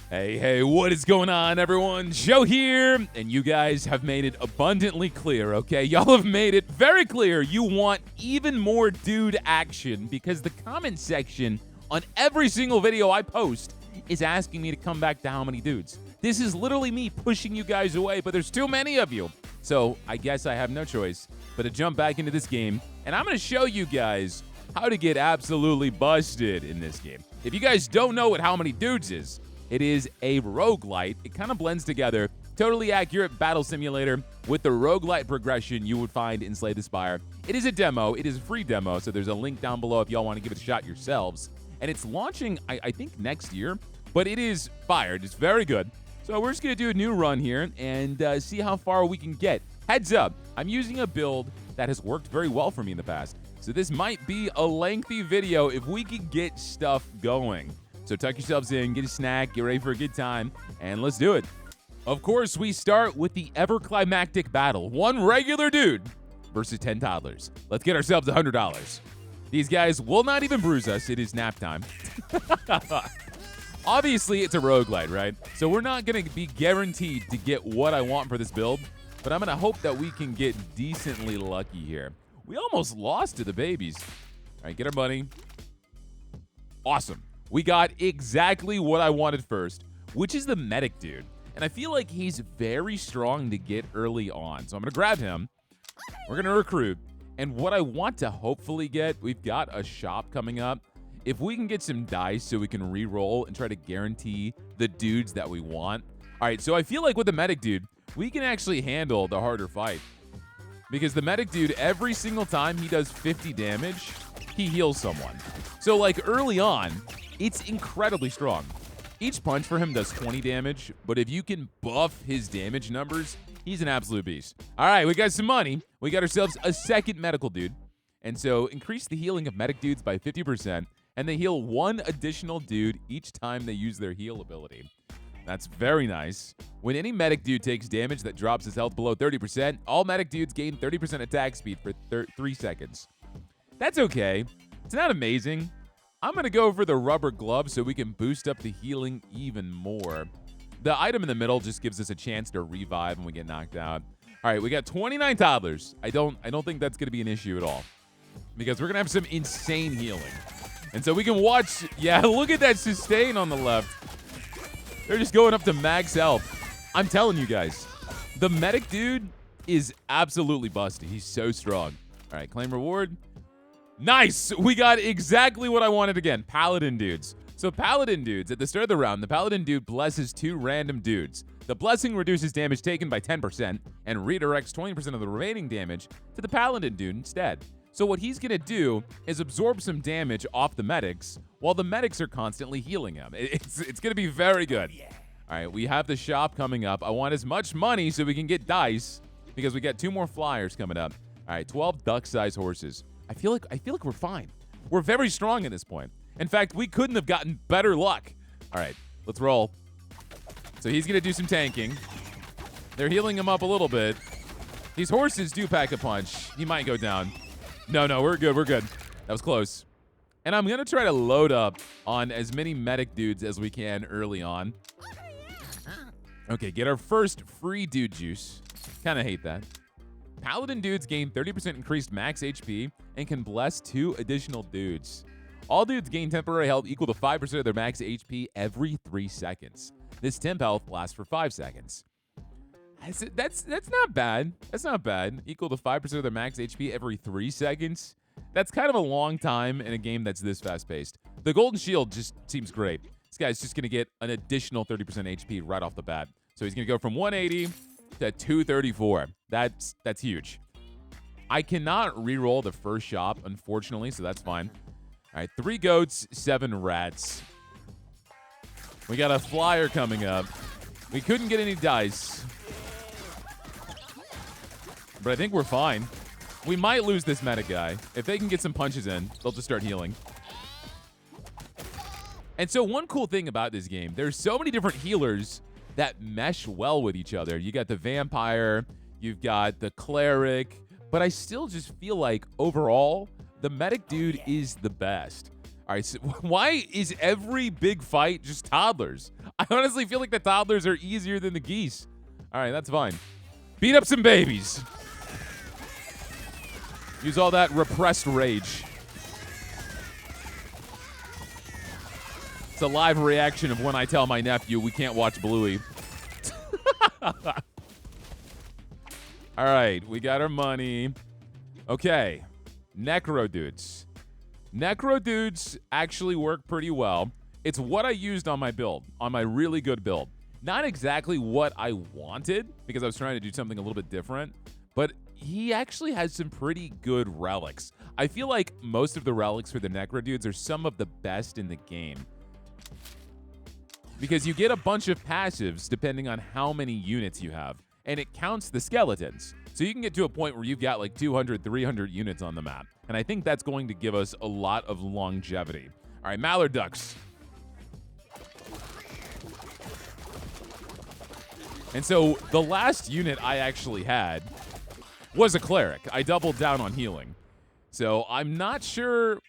Hey, what is going on, everyone? Joe here, and you guys have made it abundantly clear, okay? Y'all have made it very clear you want even more dude action because the comment section on every single video I post is asking me to come back to how many dudes. This is literally me pushing you guys away, but there's too many of you. So I guess I have no choice but to jump back into this game, and I'm going to show you guys how to get absolutely busted in this game. If you guys don't know what how many dudes is, it is a roguelite. It kind of blends together totally accurate battle simulator with the roguelite progression you would find in Slay the Spire. It is a demo. It is a free demo, so there's a link down below if y'all want to give it a shot yourselves. And it's launching, I think, next year, but it is fired. It's very good. So we're just going to do a new run here and see how far we can get. Heads up, I'm using a build that has worked very well for me in the past. So this might be a lengthy video if we can get stuff going. So tuck yourselves in, get a snack, get ready for a good time, and let's do it. Of course, we start with the ever-climactic battle. One regular dude versus 10 toddlers. Let's get ourselves $100. These guys will not even bruise us. It is nap time. Obviously, it's a roguelite, right? So we're not going to be guaranteed to get what I want for this build, but I'm going to hope that we can get decently lucky here. We almost lost to the babies. All right, get our money. Awesome. We got exactly what I wanted first, which is the medic dude. And I feel like he's very strong to get early on. So I'm going to grab him. We're going to recruit. And what I want to hopefully get, we've got a shop coming up. If we can get some dice so we can re-roll and try to guarantee the dudes that we want. All right, so I feel like with the medic dude, we can actually handle the harder fight. Because the medic dude, every single time he does 50 damage, he heals someone. So like early on, it's incredibly strong. Each punch for him does 20 damage, but if you can buff his damage numbers, he's an absolute beast. All right, we got some money. We got ourselves a second medical dude. And so increase the healing of medic dudes by 50%, and they heal one additional dude each time they use their heal ability. That's very nice. When any medic dude takes damage that drops his health below 30%, all medic dudes gain 30% attack speed for 3 seconds. That's okay. It's not amazing. I'm going to go for the rubber glove so we can boost up the healing even more. The item in the middle just gives us a chance to revive when we get knocked out. All right, we got 29 toddlers. I don't think that's going to be an issue at all because we're going to have some insane healing. And so we can watch. Yeah, look at that sustain on the left. They're just going up to max health. I'm telling you guys, the medic dude is absolutely busted. He's so strong. All right, claim reward. Nice! We got exactly what I wanted again. Paladin dudes. So Paladin dudes, at the start of the round, the Paladin dude blesses 2 random dudes. The blessing reduces damage taken by 10% and redirects 20% of the remaining damage to the Paladin dude instead. So what he's going to do is absorb some damage off the medics while the medics are constantly healing him. It's going to be very good. All right, we have the shop coming up. I want as much money so we can get dice because we got 2 more flyers coming up. All right, 12 duck-sized horses. I feel like we're fine. We're very strong at this point. In fact, we couldn't have gotten better luck. All right, let's roll. So he's going to do some tanking. They're healing him up a little bit. These horses do pack a punch. He might go down. No, we're good. We're good. That was close. And I'm going to try to load up on as many medic dudes as we can early on. Okay, get our first free dude juice. Kind of hate that. Paladin dudes gain 30% increased max HP and can bless 2 additional dudes. All dudes gain temporary health equal to 5% of their max HP every 3 seconds. This temp health lasts for 5 seconds. That's not bad. That's not bad. Equal to 5% of their max HP every 3 seconds. That's kind of a long time in a game that's this fast-paced. The golden shield just seems great. This guy's just going to get an additional 30% HP right off the bat. So he's going to go from 180 to 234. That's huge. I cannot re-roll the first shop, unfortunately, so that's fine. All right, 3 goats, 7 rats. We got a flyer coming up. We couldn't get any dice. But I think we're fine. We might lose this meta guy. If they can get some punches in, they'll just start healing. And so one cool thing about this game, there's so many different healers that mesh well with each other. You got the vampire, you've got the cleric, but I still just feel like overall, the medic dude is the best. All right, so why is every big fight just toddlers? I honestly feel like the toddlers are easier than the geese. All right, that's fine. Beat up some babies. Use all that repressed rage. It's a live reaction of when I tell my nephew we can't watch Bluey. All right, we got our money. Okay, necro dudes. Necro dudes actually work pretty well. It's what I used on my build, on my really good build. Not exactly what I wanted, because I was trying to do something a little bit different, but he actually has some pretty good relics. I feel like most of the relics for the necro dudes are some of the best in the game, because you get a bunch of passives depending on how many units you have, and it counts the skeletons. So you can get to a point where you've got like 200, 300 units on the map. And I think that's going to give us a lot of longevity. All right, mallard ducks. And so the last unit I actually had was a cleric. I doubled down on healing. So I'm not sure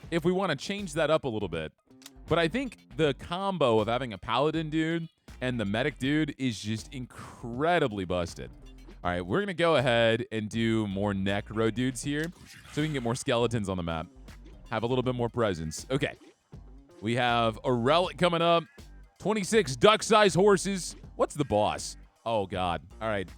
if we want to change that up a little bit. But I think the combo of having a paladin dude and the medic dude is just incredibly busted. All right, we're going to go ahead and do more necro dudes here so we can get more skeletons on the map. Have a little bit more presence. Okay. We have a relic coming up. 26 duck-sized horses. What's the boss? Oh, God. All right.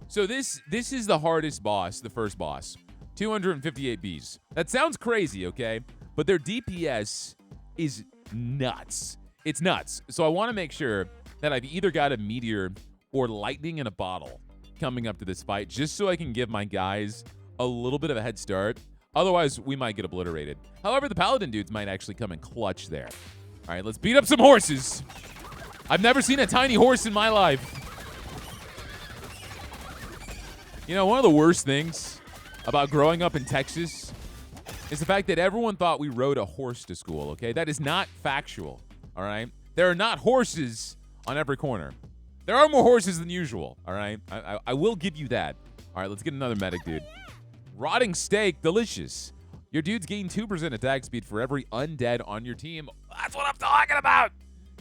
So this is the hardest boss, the first boss. 258 Bs. That sounds crazy, okay? But their DPS is nuts. It's nuts. So I want to make sure that I've either got a meteor or lightning in a bottle coming up to this fight, just so I can give my guys a little bit of a head start. Otherwise, we might get obliterated. However, the paladin dudes might actually come in clutch there. All right, let's beat up some horses. I've never seen a tiny horse in my life. You know, one of the worst things about growing up in Texas is the fact that everyone thought we rode a horse to school, okay? That is not factual, all right? There are not horses on every corner. There are more horses than usual, all right? I will give you that. All right, let's get another medic, dude. Rotting steak, delicious. Your dudes gain 2% attack speed for every undead on your team. That's what I'm talking about.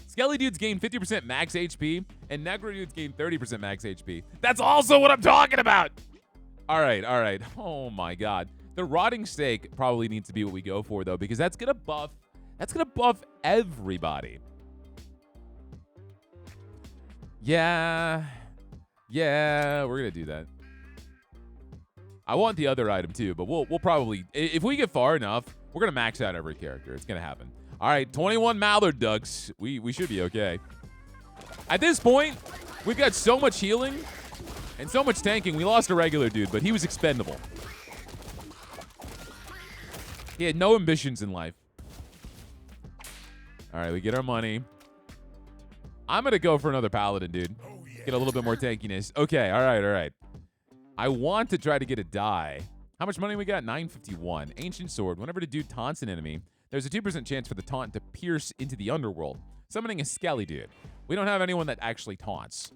Skelly dudes gain 50% max HP, and necro dudes gain 30% max HP. That's also what I'm talking about. All right, all right. Oh, my God. The rotting steak probably needs to be what we go for, though, because that's going to buff everybody. Yeah, we're going to do that. I want the other item, too, but we'll probably, if we get far enough, we're going to max out every character. It's going to happen. All right, 21 mallard ducks. We should be okay. At this point, we've got so much healing and so much tanking. We lost a regular dude, but he was expendable. He had no ambitions in life. All right, we get our money. I'm going to go for another paladin, dude. Get a little bit more tankiness. Okay, all right. I want to try to get a die. How much money we got? 951. Ancient sword. Whenever the dude taunts an enemy, there's a 2% chance for the taunt to pierce into the underworld, summoning a skelly dude. We don't have anyone that actually taunts.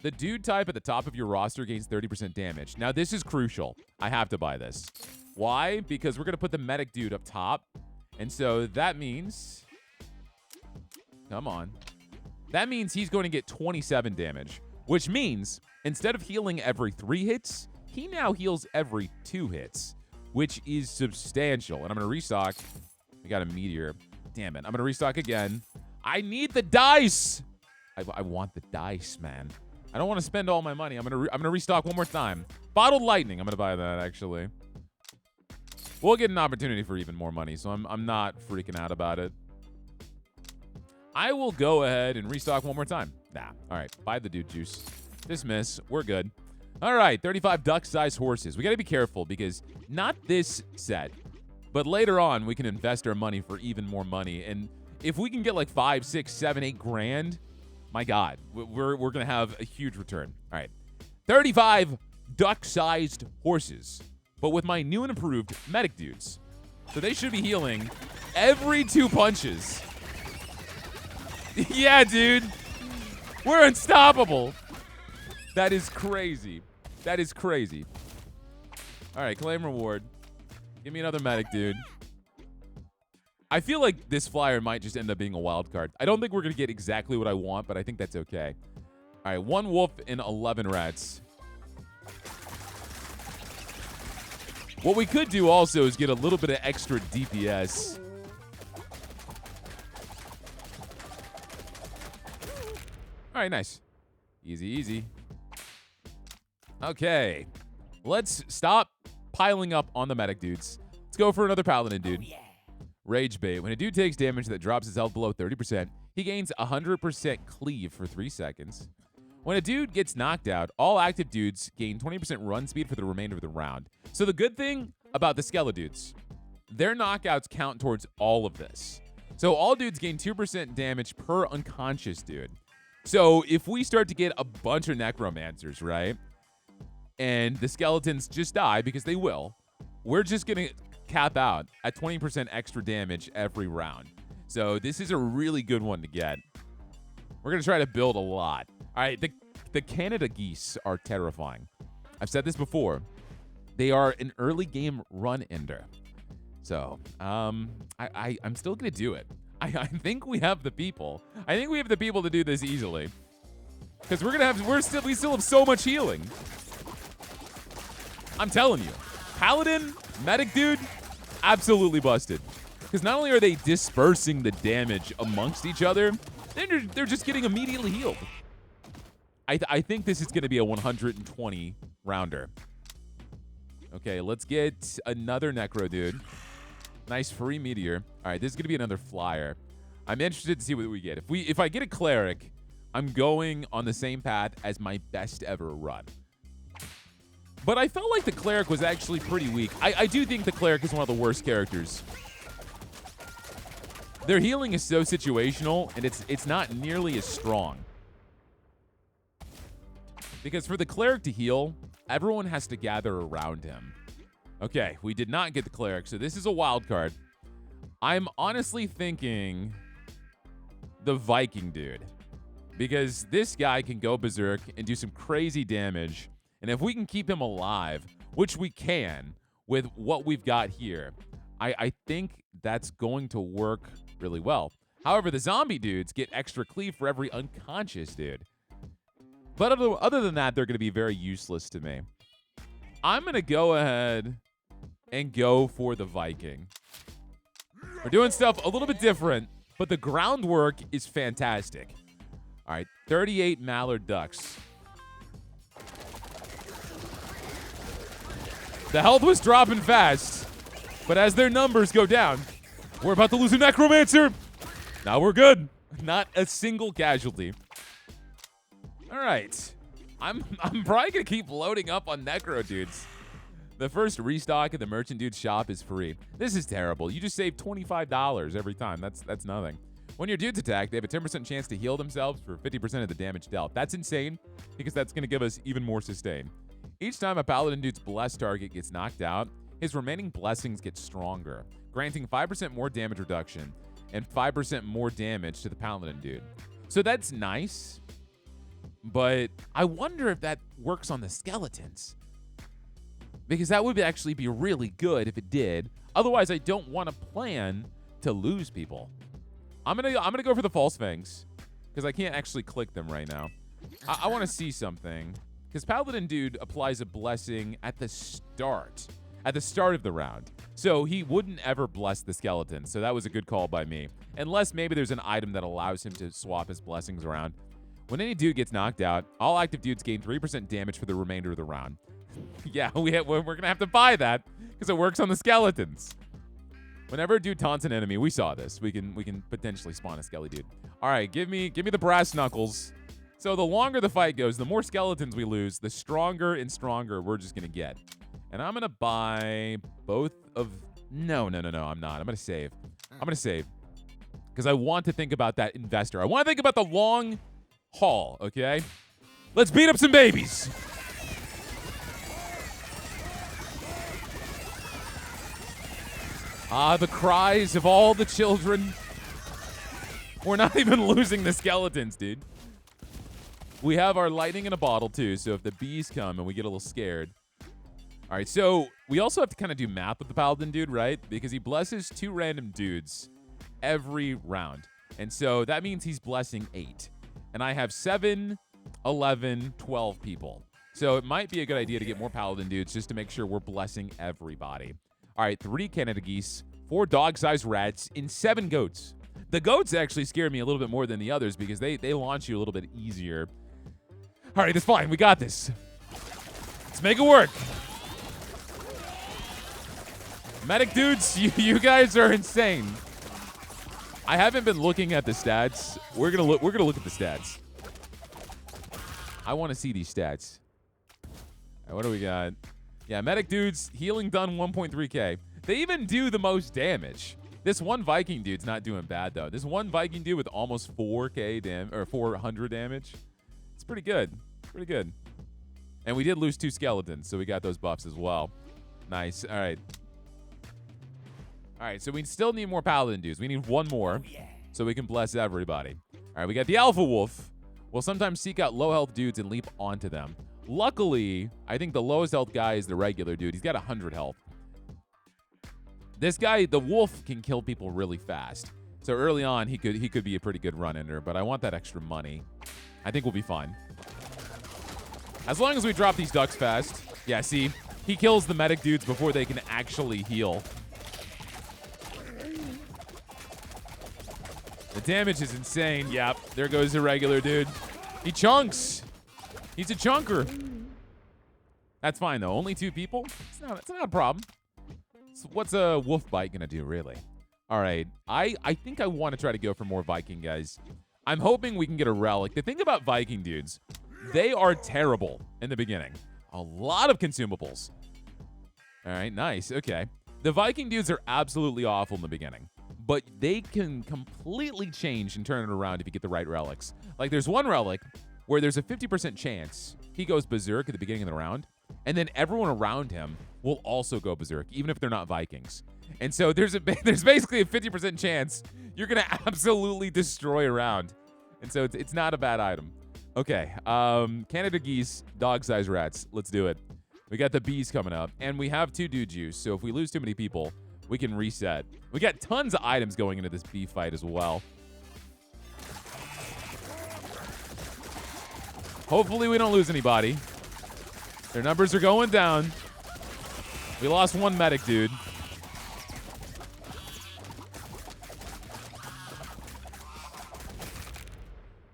The dude type at the top of your roster gains 30% damage. Now, this is crucial. I have to buy this. Why? Because we're going to put the medic dude up top. And so that means... Come on. That means he's going to get 27 damage, which means instead of healing every 3 hits, he now heals every 2 hits, which is substantial. And I'm going to restock. We got a meteor. Damn it. I'm going to restock again. I need the dice. I want the dice, man. I don't want to spend all my money. I'm going to restock one more time. Bottled lightning. I'm going to buy that, actually. We'll get an opportunity for even more money, so I'm not freaking out about it. I will go ahead and restock one more time. Nah. All right. Buy the dude juice. Dismiss. We're good. All right. 35 duck-sized horses. We got to be careful because not this set, but later on we can invest our money for even more money. And if we can get like 5, 6, 7, 8 grand, my God, we're going to have a huge return. All right. 35 duck-sized horses, but with my new and improved medic dudes. So they should be healing every 2 punches. Yeah, dude. We're unstoppable. That is crazy. That is crazy. All right, claim reward. Give me another medic, dude. I feel like this flyer might just end up being a wild card. I don't think we're going to get exactly what I want, but I think that's okay. All right, 1 wolf and 11 rats. What we could do also is get a little bit of extra DPS. All right, nice. Easy, easy. Okay. Let's stop piling up on the medic dudes. Let's go for another paladin dude. Rage bait. When a dude takes damage that drops his health below 30%, he gains 100% cleave for 3 seconds. When a dude gets knocked out, all active dudes gain 20% run speed for the remainder of the round. So the good thing about the skeleton dudes, their knockouts count towards all of this. So all dudes gain 2% damage per unconscious dude. So if we start to get a bunch of necromancers, right, and the skeletons just die, because they will, we're just going to cap out at 20% extra damage every round. So this is a really good one to get. We're going to try to build a lot. All right, the Canada geese are terrifying. I've said this before. They are an early game run ender. So I'm still going to do it. I think we have the people. I think we have the people to do this easily. Because we still have so much healing. I'm telling you. Paladin, medic dude, absolutely busted. Because not only are they dispersing the damage amongst each other, they're just getting immediately healed. I think this is going to be a 120 rounder. Okay, let's get another necro dude. Nice free meteor. All right, this is going to be another flyer. I'm interested to see what we get. If I get a cleric, I'm going on the same path as my best ever run. But I felt like the cleric was actually pretty weak. I do think the cleric is one of the worst characters. Their healing is so situational, and it's not nearly as strong. Because for the cleric to heal, everyone has to gather around him. Okay, we did not get the cleric, so this is a wild card. I'm honestly thinking the Viking dude. Because this guy can go berserk and do some crazy damage. And if we can keep him alive, which we can with what we've got here, I think that's going to work really well. However, the zombie dudes get extra cleave for every unconscious dude. But other than that, they're going to be very useless to me. I'm going to go ahead and go for the Viking. We're doing stuff a little bit different, but the groundwork is fantastic. All right, 38 mallard ducks. The health was dropping fast, but as their numbers go down, we're about to lose a necromancer. Now we're good. Not a single casualty. All right. I'm probably going to keep loading up on necro dudes. The first restock at the merchant dude's shop is free. This is terrible. You just save $25 every time. That's nothing. When your dudes attack, they have a 10% chance to heal themselves for 50% of the damage dealt. That's insane because that's going to give us even more sustain. Each time a paladin dude's blessed target gets knocked out, his remaining blessings get stronger, granting 5% more damage reduction and 5% more damage to the paladin dude. So that's nice, but I wonder if that works on the skeletons. Because that would actually be really good if it did. Otherwise, I don't want to plan to lose people. I'm gonna go for the false fangs because I can't actually click them right now. I want to see something because Paladin dude applies a blessing at the start of the round. So he wouldn't ever bless the skeleton. So that was a good call by me. Unless maybe there's an item that allows him to swap his blessings around. When any dude gets knocked out, all active dudes gain 3% damage for the remainder of the round. Yeah, we're going to have to buy that because it works on the skeletons. Whenever a dude taunts an enemy, we saw this. We can potentially spawn a skelly dude. All right, give me the brass knuckles. So the longer the fight goes, the more skeletons we lose, the stronger and stronger we're just going to get. And I'm going to buy both of... No, I'm not. I'm going to save. I'm going to save because I want to think about that investor. I want to think about the long haul, okay? Let's beat up some babies. Ah, the cries of all the children. We're not even losing the skeletons, dude. We have our lightning in a bottle, too, so if the bees come and we get a little scared. All right, so we also have to kind of do math with the paladin dude, right? Because he blesses 2 random dudes, every round. And so that means he's blessing 8. And I have 7, 11, 12 people. So it might be a good idea to get more Paladin dudes just to make sure we're blessing everybody. All right, 3 Canada geese, 4 dog-sized rats, and 7 goats. The goats actually scare me a little bit more than the others because they launch you a little bit easier. All right, it's fine. We got this. Let's make it work. Medic dudes, you guys are insane. I haven't been looking at the stats. We're gonna look at the stats. I want to see these stats. All right, what do we got? Yeah, medic dudes, healing done 1.3k. They even do the most damage. This one Viking dude's not doing bad though. This one Viking dude with almost 4k or 400 damage. It's pretty good. Pretty good. And we did lose 2 skeletons, so we got those buffs as well. Nice. All right. All right, so we still need more Paladin dudes. We need 1 more so we can bless everybody. All right, we got the Alpha Wolf. We'll sometimes seek out low health dudes and leap onto them. Luckily, I think the lowest health guy is the regular dude. He's got 100 health. This guy, the wolf, can kill people really fast. So early on, he could be a pretty good run-ender, but I want that extra money. I think we'll be fine. As long as we drop these ducks fast. Yeah, see? He kills the medic dudes before they can actually heal. The damage is insane. Yep, there goes the regular dude. He chunks. He's a chunker. That's fine, though. Only 2 people? It's not a problem. So what's a wolf bite going to do, really? All right. I think I want to try to go for more Viking guys. I'm hoping we can get a relic. The thing about Viking dudes, they are terrible in the beginning. A lot of consumables. All right, nice. Okay. The Viking dudes are absolutely awful in the beginning, but they can completely change and turn it around if you get the right relics. Like there's one relic where there's a 50% chance he goes berserk at the beginning of the round, and then everyone around him will also go berserk, even if they're not Vikings. And so there's basically a 50% chance you're going to absolutely destroy a round. And so it's not a bad item. Okay, Canada geese, dog-sized rats. Let's do it. We got the bees coming up, and we have 2 dude juice, so if we lose too many people, we can reset. We got tons of items going into this bee fight as well. Hopefully we don't lose anybody. Their numbers are going down. We lost 1 medic dude.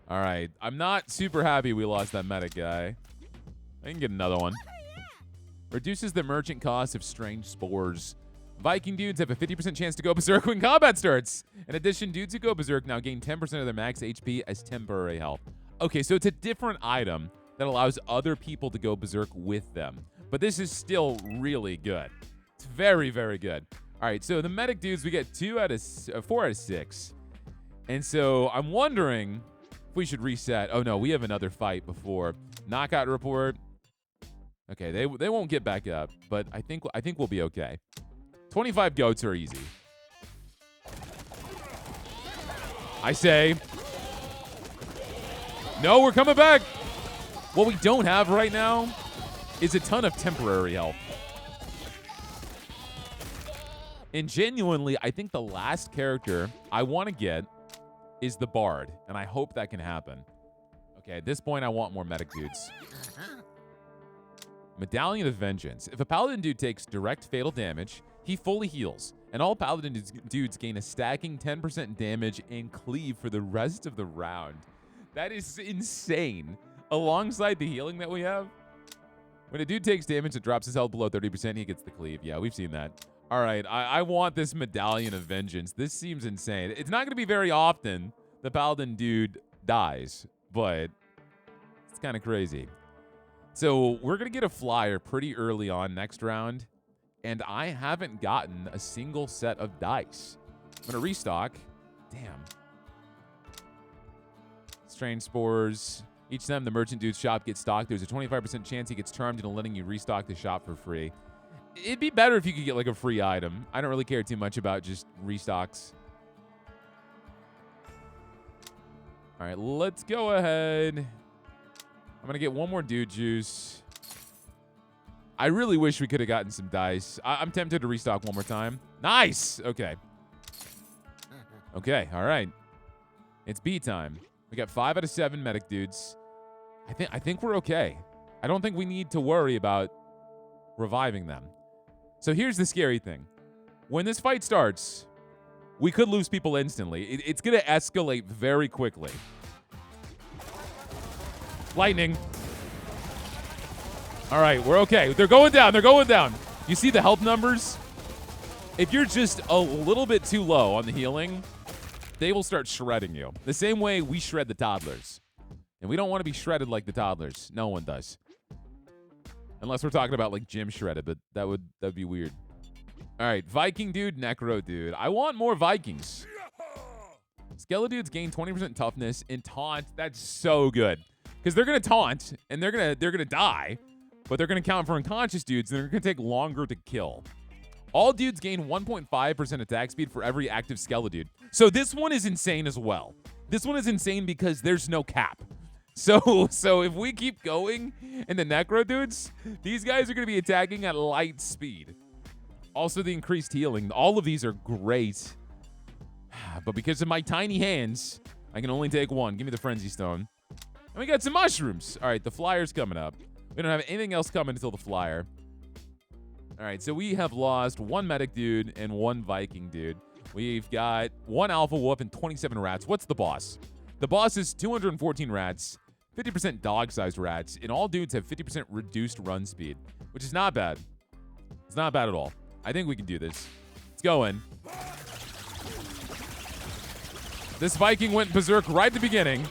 All right. I'm not super happy we lost that medic guy. I can get another one. Reduces the merchant cost of strange spores. Viking dudes have a 50% chance to go berserk when combat starts. In addition, dudes who go berserk now gain 10% of their max HP as temporary health. Okay, so it's a different item that allows other people to go berserk with them. But this is still really good. It's very, very good. All right, so the medic dudes, we get 4 out of 6. And so I'm wondering if we should reset. Oh, no, we have another fight before. Knockout report. Okay, they won't get back up, but I think we'll be okay. 25 goats are easy. I say. No, we're coming back. What we don't have right now is a ton of temporary health. And genuinely, I think the last character I want to get is the Bard, and I hope that can happen. Okay, at this point, I want more medic dudes. Medallion of Vengeance. If a Paladin dude takes direct fatal damage, he fully heals, and all Paladin dudes gain a stacking 10% damage and cleave for the rest of the round. That is insane. Alongside the healing that we have, when a dude takes damage and drops his health below 30%, he gets the cleave. Yeah, we've seen that. All right, I want this Medallion of Vengeance. This seems insane. It's not going to be very often the Paladin dude dies, but it's kind of crazy. So we're going to get a flyer pretty early on next round, and I haven't gotten a single set of dice. I'm going to restock. Damn. Strange spores. Each time the merchant dude's shop gets stocked, there's a 25% chance he gets charmed into letting you restock the shop for free. It'd be better if you could get like a free item. I don't really care too much about just restocks. All right, let's go ahead. I'm going to get 1 more dude juice. I really wish we could have gotten some dice. I'm tempted to restock one more time. Nice. Okay. Okay, all right. It's B time. We got 5 out of 7 medic dudes. I think we're okay. I don't think we need to worry about reviving them. So here's the scary thing. When this fight starts, we could lose people instantly. It's going to escalate very quickly. Lightning. All right, we're okay. They're going down. They're going down. You see the health numbers? If you're just a little bit too low on the healing, they will start shredding you. The same way we shred the toddlers. And we don't want to be shredded like the toddlers. No one does. Unless we're talking about like gym shredded, but that'd be weird. All right, Viking dude, Necro dude. I want more Vikings. Skeledudes gain 20% toughness and taunt. That's so good. Because they're gonna taunt and they're gonna die, but they're gonna count for unconscious dudes, and they're gonna take longer to kill. All dudes gain 1.5% attack speed for every active Skeledude. So this one is insane as well. This one is insane because there's no cap. So if we keep going in the Necro dudes, these guys are going to be attacking at light speed. Also, the increased healing. All of these are great. But because of my tiny hands, I can only take one. Give me the Frenzy Stone. And we got some mushrooms. All right, the Flyer's coming up. We don't have anything else coming until the Flyer. All right, so we have lost 1 medic dude and 1 Viking dude. We've got 1 alpha wolf and 27 rats. What's the boss? The boss is 214 rats, 50% dog-sized rats, and all dudes have 50% reduced run speed, which is not bad. It's not bad at all. I think we can do this. Let's go in. This Viking went berserk right at the beginning,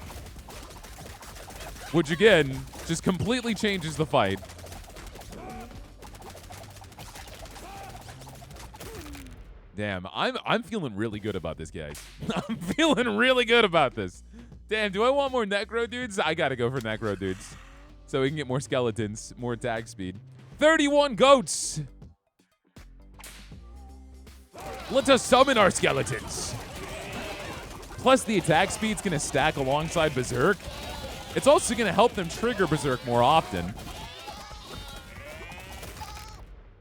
which again just completely changes the fight. Damn, I'm feeling really good about this, guys. I'm feeling really good about this. Damn, do I want more Necro dudes? I gotta go for Necro dudes. So we can get more skeletons, more attack speed. 31 goats! Let us summon our skeletons. Plus the attack speed's gonna stack alongside Berserk. It's also gonna help them trigger Berserk more often.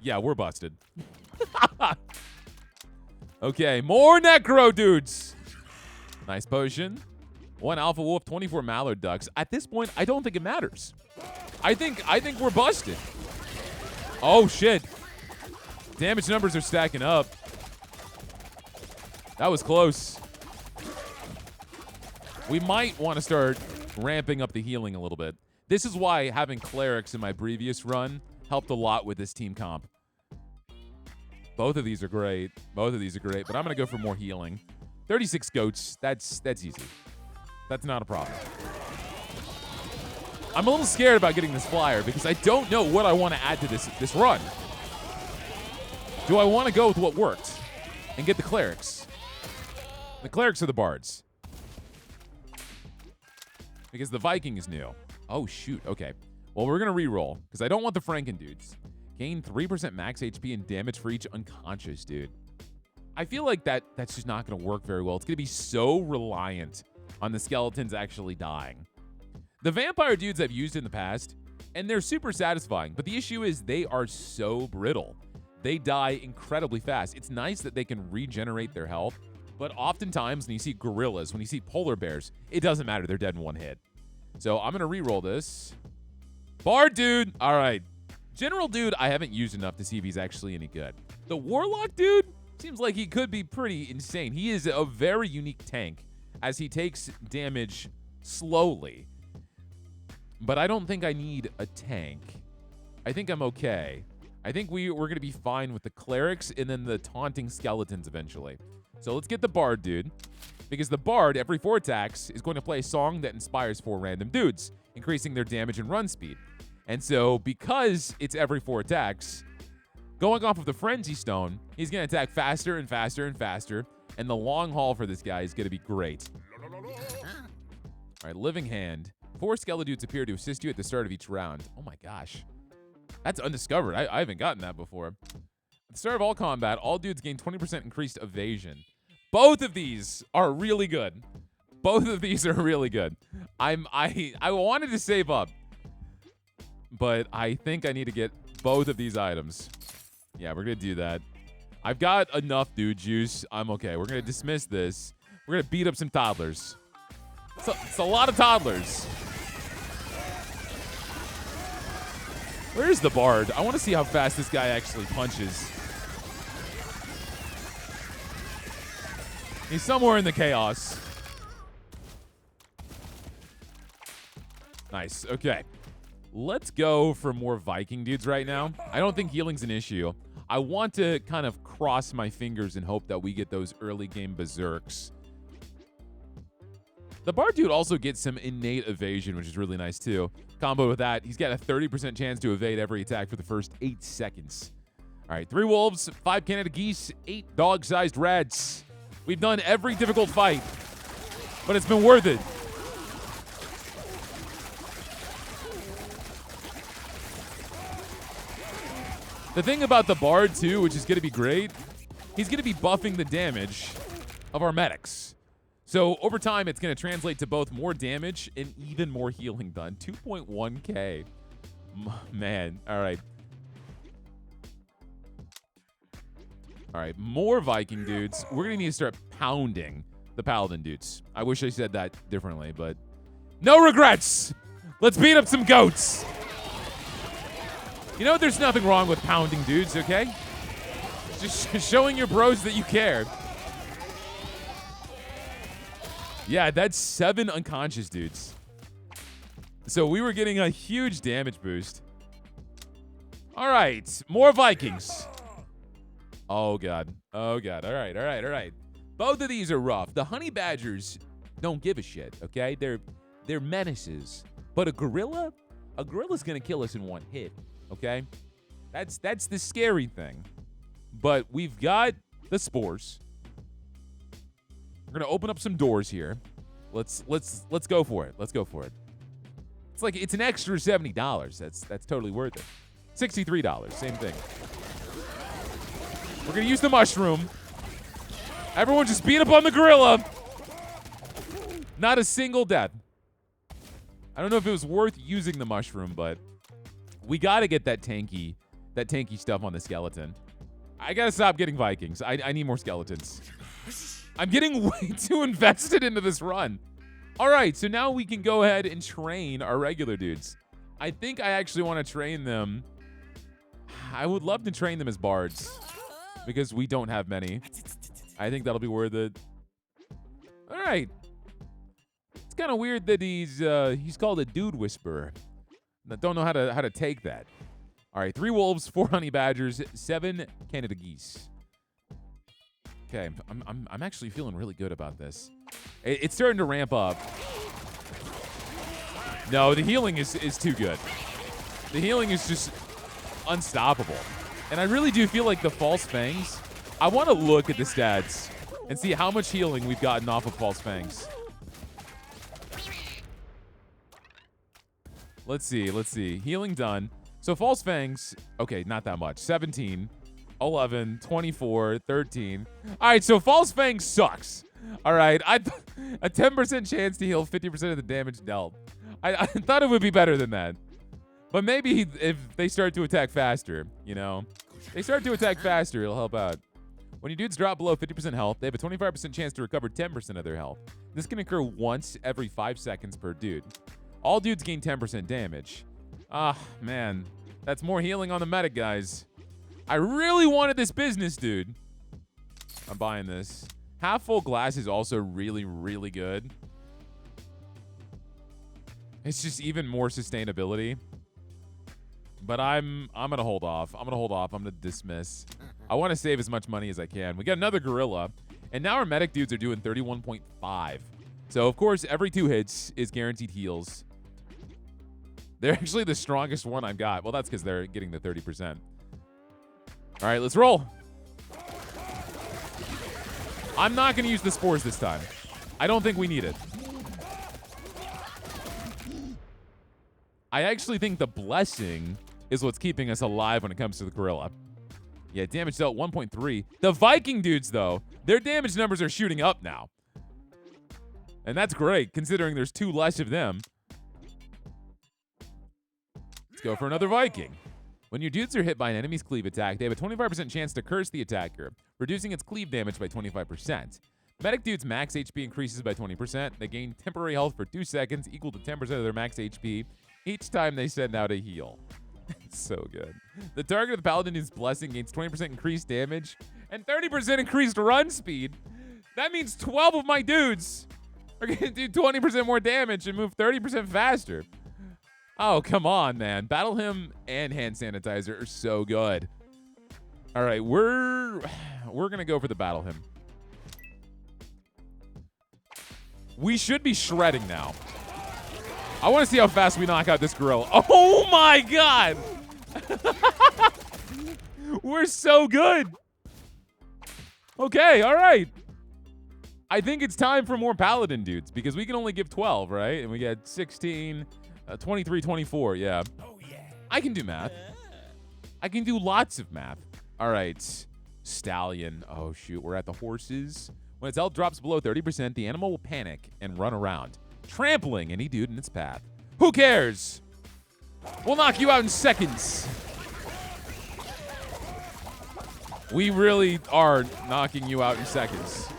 Yeah, we're busted. Okay, more Necro dudes. Nice potion. 1 alpha wolf, 24 mallard ducks. At this point, I don't think it matters. I think we're busted. Oh shit. Damage numbers are stacking up. That was close. We might want to start ramping up the healing a little bit. This is why having clerics in my previous run helped a lot with this team comp. Both of these are great. Both of these are great, but I'm going to go for more healing. 36 goats. That's easy. That's not a problem. I'm a little scared about getting this Flyer because I don't know what I want to add to this run. Do I want to go with what worked and get the clerics? The clerics are the bards. Because the Viking is new. Oh, shoot. Okay. Well, we're going to reroll because I don't want the Franken dudes. Gain 3% max HP and damage for each unconscious dude. I feel like that's just not going to work very well. It's going to be so reliant on the skeletons actually dying. The vampire dudes I've used in the past, and they're super satisfying, but the issue is they are so brittle. They die incredibly fast. It's nice that they can regenerate their health, but oftentimes when you see gorillas, when you see polar bears, it doesn't matter. They're dead in one hit. So I'm going to re-roll this. Bard dude. All right. General dude, I haven't used enough to see if he's actually any good. The warlock dude seems like he could be pretty insane. He is a very unique tank as he takes damage slowly. But I don't think I need a tank. I think I'm okay. I think we're going to be fine with the clerics and then the taunting skeletons eventually. So let's get the bard dude. Because the bard, every 4 attacks, is going to play a song that inspires 4 random dudes, increasing their damage and run speed. And so because it's every 4 attacks, going off of the Frenzy Stone, he's going to attack faster and faster and faster. And the long haul for this guy is going to be great. All right, Living Hand. 4 Skeledudes appear to assist you at the start of each round. Oh my gosh. That's undiscovered. I haven't gotten that before. At the start of all combat, all dudes gain 20% increased evasion. Both of these are really good. Both of these are really good. I wanted to save up, but I think I need to get both of these items. Yeah, we're going to do that. I've got enough dude juice. I'm okay. We're going to dismiss this. We're going to beat up some toddlers. It's a lot of toddlers. Where's the bard? I want to see how fast this guy actually punches. He's somewhere in the chaos. Nice. Okay. Let's go for more Viking dudes right now. I don't think healing's an issue. I want to kind of cross my fingers and hope that we get those early game berserks. The bard dude also gets some innate evasion, which is really nice too. Combo with that, he's got a 30% chance to evade every attack for the first 8 seconds. All right, 3 wolves, 5 Canada geese, 8 dog-sized rats. We've done every difficult fight, but it's been worth it. The thing about the bard too, which is going to be great, he's going to be buffing the damage of our medics. So over time, it's going to translate to both more damage and even more healing done. 2.1k. Man, all right. All right, more Viking dudes. We're going to need to start pounding the Paladin dudes. I wish I said that differently, but no regrets. Let's beat up some goats. You know, there's nothing wrong with pounding dudes, okay? Just showing your bros that you care. Yeah, that's 7 unconscious dudes. So we were getting a huge damage boost. All right, more Vikings. Oh, God. Oh, God. All right, all right, all right. Both of these are rough. The honey badgers don't give a shit, okay? They're menaces. But a gorilla's going to kill us in one hit, okay? That's the scary thing. But we've got the spores. We're going to open up some doors here. Let's go for it. Let's go for it. It's an extra $70. That's totally worth it. $63, same thing. We're going to use the mushroom. Everyone just beat up on the gorilla. Not a single death. I don't know if it was worth using the mushroom, but we got to get that tanky stuff on the skeleton. I got to stop getting Vikings. I need more skeletons. I'm getting way too invested into this run. All right, so now we can go ahead and train our regular dudes. I think I actually want to train them. I would love to train them as bards because we don't have many. I think that'll be worth it. All right. It's kind of weird that he's called a dude whisperer. I don't know how to take that. All right, 3 wolves, 4 honey badgers, 7 Canada geese. Okay, I'm actually feeling really good about this. It's starting to ramp up. No, the healing is too good. The healing is just unstoppable. And I really do feel like the false fangs, I want to look at the stats and see how much healing we've gotten off of false fangs. Let's see. Healing done. So false fangs, okay, not that much. 17, 11, 24, 13. All right, so false fangs sucks. All right, a 10% chance to heal 50% of the damage dealt. I thought it would be better than that. But maybe if they start to attack faster, you know. They start to attack faster, it'll help out. When your dudes drop below 50% health, they have a 25% chance to recover 10% of their health. This can occur once every 5 seconds per dude. All dudes gain 10% damage. Ah, man. That's more healing on the medic, guys. I really wanted this business, dude. I'm buying this. Half full glass is also really, really good. It's just even more sustainability. But I'm going to hold off. I'm going to dismiss. I want to save as much money as I can. We got another gorilla. And now our medic dudes are doing 31.5. So, of course, every 2 hits is guaranteed heals. They're actually the strongest one I've got. Well, that's because they're getting the 30%. All right, let's roll. I'm not going to use the spores this time. I don't think we need it. I actually think the blessing is what's keeping us alive when it comes to the gorilla. Yeah, damage dealt 1.3. The Viking dudes, though, their damage numbers are shooting up now. And that's great, considering there's 2 less of them. Let's go for another Viking. When your dudes are hit by an enemy's cleave attack, they have a 25% chance to curse the attacker, reducing its cleave damage by 25%. Medic dudes' max HP increases by 20%. They gain temporary health for 2 seconds, equal to 10% of their max HP, each time they send out a heal. So good. The target of the Paladin dude's blessing gains 20% increased damage and 30% increased run speed. That means 12 of my dudes are going to do 20% more damage and move 30% faster. Oh, come on, man. Battle Hymn and hand sanitizer are so good. All right, we're going to go for the Battle Hymn. We should be shredding now. I want to see how fast we knock out this gorilla. Oh my god! We're so good. Okay, all right. I think it's time for more Paladin dudes because we can only give 12, right? And we get 16, 23, 24, yeah. Oh, yeah. I can do math. I can do lots of math. All right, Stallion. Oh, shoot, we're at the horses. When its health drops below 30%, the animal will panic and run around, trampling any dude in its path. Who cares? We'll knock you out in seconds. We really are knocking you out in seconds.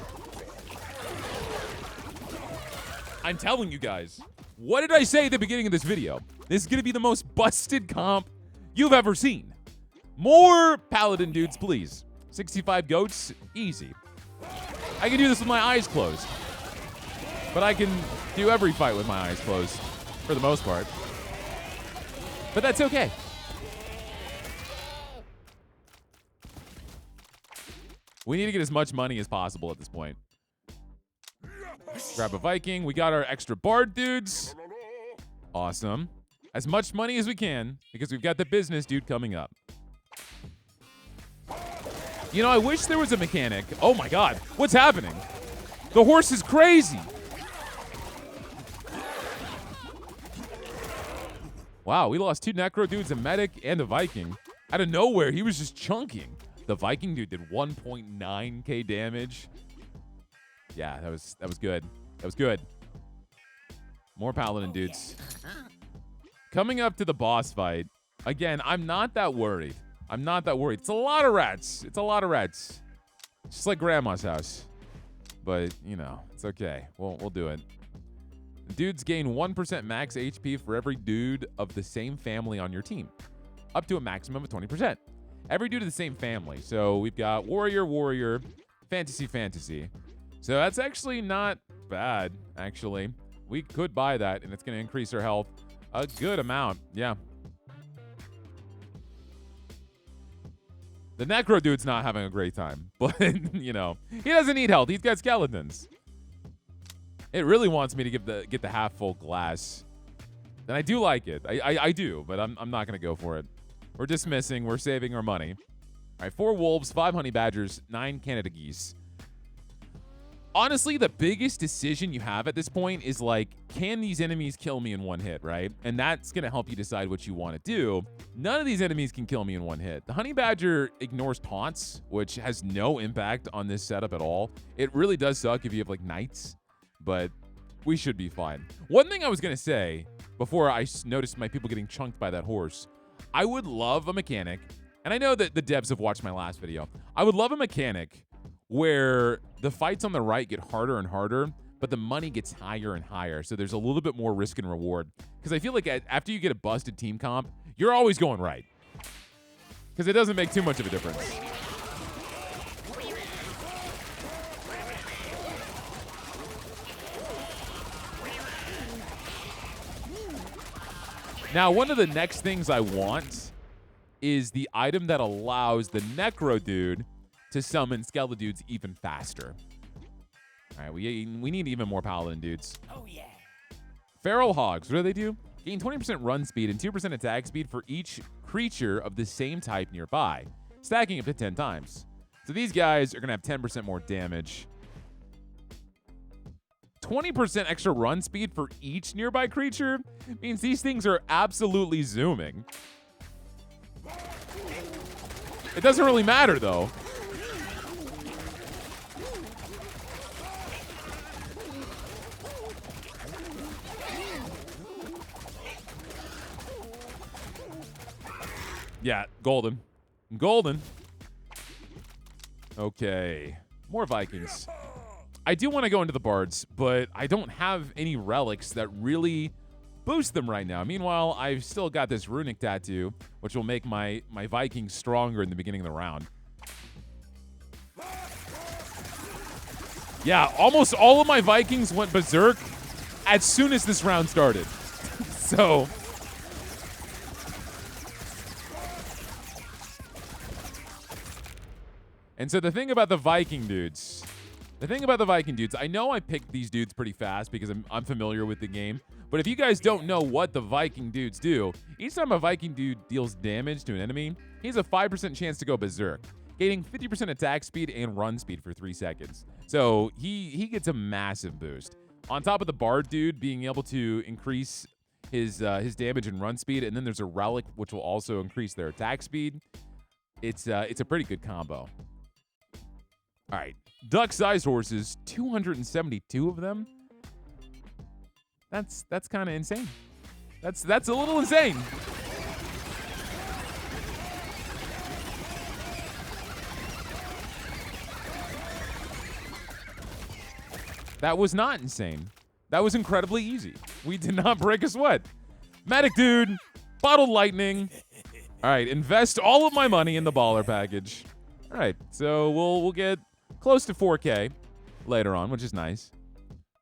I'm telling you guys. What did I say at the beginning of this video? This is going to be the most busted comp you've ever seen. More Paladin dudes, please. 65 goats, easy. I can do this with my eyes closed. But I can do every fight with my eyes closed, for the most part. But that's okay. We need to get as much money as possible at this point. Grab a Viking. We got our extra bard dudes. Awesome. As much money as we can, because we've got the business dude coming up. You know, I wish there was a mechanic. Oh my god, what's happening? The horse is crazy. Wow, we lost 2 necro dudes, a medic, and a Viking. Out of nowhere, he was just chunking. The Viking dude did 1.9k damage. Yeah, that was good. That was good. More Paladin dudes. Coming up to the boss fight. Again, I'm not that worried. I'm not that worried. It's a lot of rats. It's a lot of rats. Just like Grandma's house. But, you know, it's okay. We'll do it. Dudes gain 1% max HP for every dude of the same family on your team. Up to a maximum of 20%. Every dude of the same family. So we've got warrior, warrior, fantasy, fantasy. So that's actually not bad, actually. We could buy that, and it's going to increase our health a good amount. Yeah. The necro dude's not having a great time, but, you know, he doesn't need health. He's got skeletons. It really wants me to get the half-full glass. And I do like it. I do, but I'm not going to go for it. We're dismissing. We're saving our money. All right, 4 wolves, 5 honey badgers, 9 Canada geese. Honestly, the biggest decision you have at this point is, like, can these enemies kill me in one hit, right? And that's going to help you decide what you want to do. None of these enemies can kill me in one hit. The honey badger ignores taunts, which has no impact on this setup at all. It really does suck if you have, like, knights, but we should be fine. One thing I was going to say before I noticed my people getting chunked by that horse, I would love a mechanic, and I know that the devs have watched my last video. I would love a mechanic where the fights on the right get harder and harder, but the money gets higher and higher. So there's a little bit more risk and reward. Because I feel like after you get a busted team comp, you're always going right. Because it doesn't make too much of a difference. Now, one of the next things I want is the item that allows the necro dude to summon skeleton dudes even faster. All right, we need even more paladin dudes. Oh, yeah. Feral hogs, what do? Gain 20% run speed and 2% attack speed for each creature of the same type nearby, stacking up to 10 times. So these guys are going to have 10% more damage. 20% extra run speed for each nearby creature means these things are absolutely zooming. It doesn't really matter, though. Yeah, golden. Golden. Okay. More Vikings. I do want to go into the bards, but I don't have any relics that really boost them right now. Meanwhile, I've still got this runic tattoo, which will make my Viking stronger in the beginning of the round. Yeah, almost all of my Vikings went berserk as soon as this round started. So... And so the thing about the Viking dudes, I know I picked these dudes pretty fast because I'm familiar with the game, but if you guys don't know what the Viking dudes do, each time a Viking dude deals damage to an enemy, he has a 5% chance to go berserk, gaining 50% attack speed and run speed for 3 seconds. So he gets a massive boost. On top of the Bard dude being able to increase his damage and run speed, and then there's a Relic which will also increase their attack speed. It's a pretty good combo. All right, duck-sized horses, 272 of them. That's kind of insane. That's a little insane. That was not insane. That was incredibly easy. We did not break a sweat. Medic dude, bottled lightning. All right, invest all of my money in the baller package. All right, so we'll get close to 4K later on, which is nice.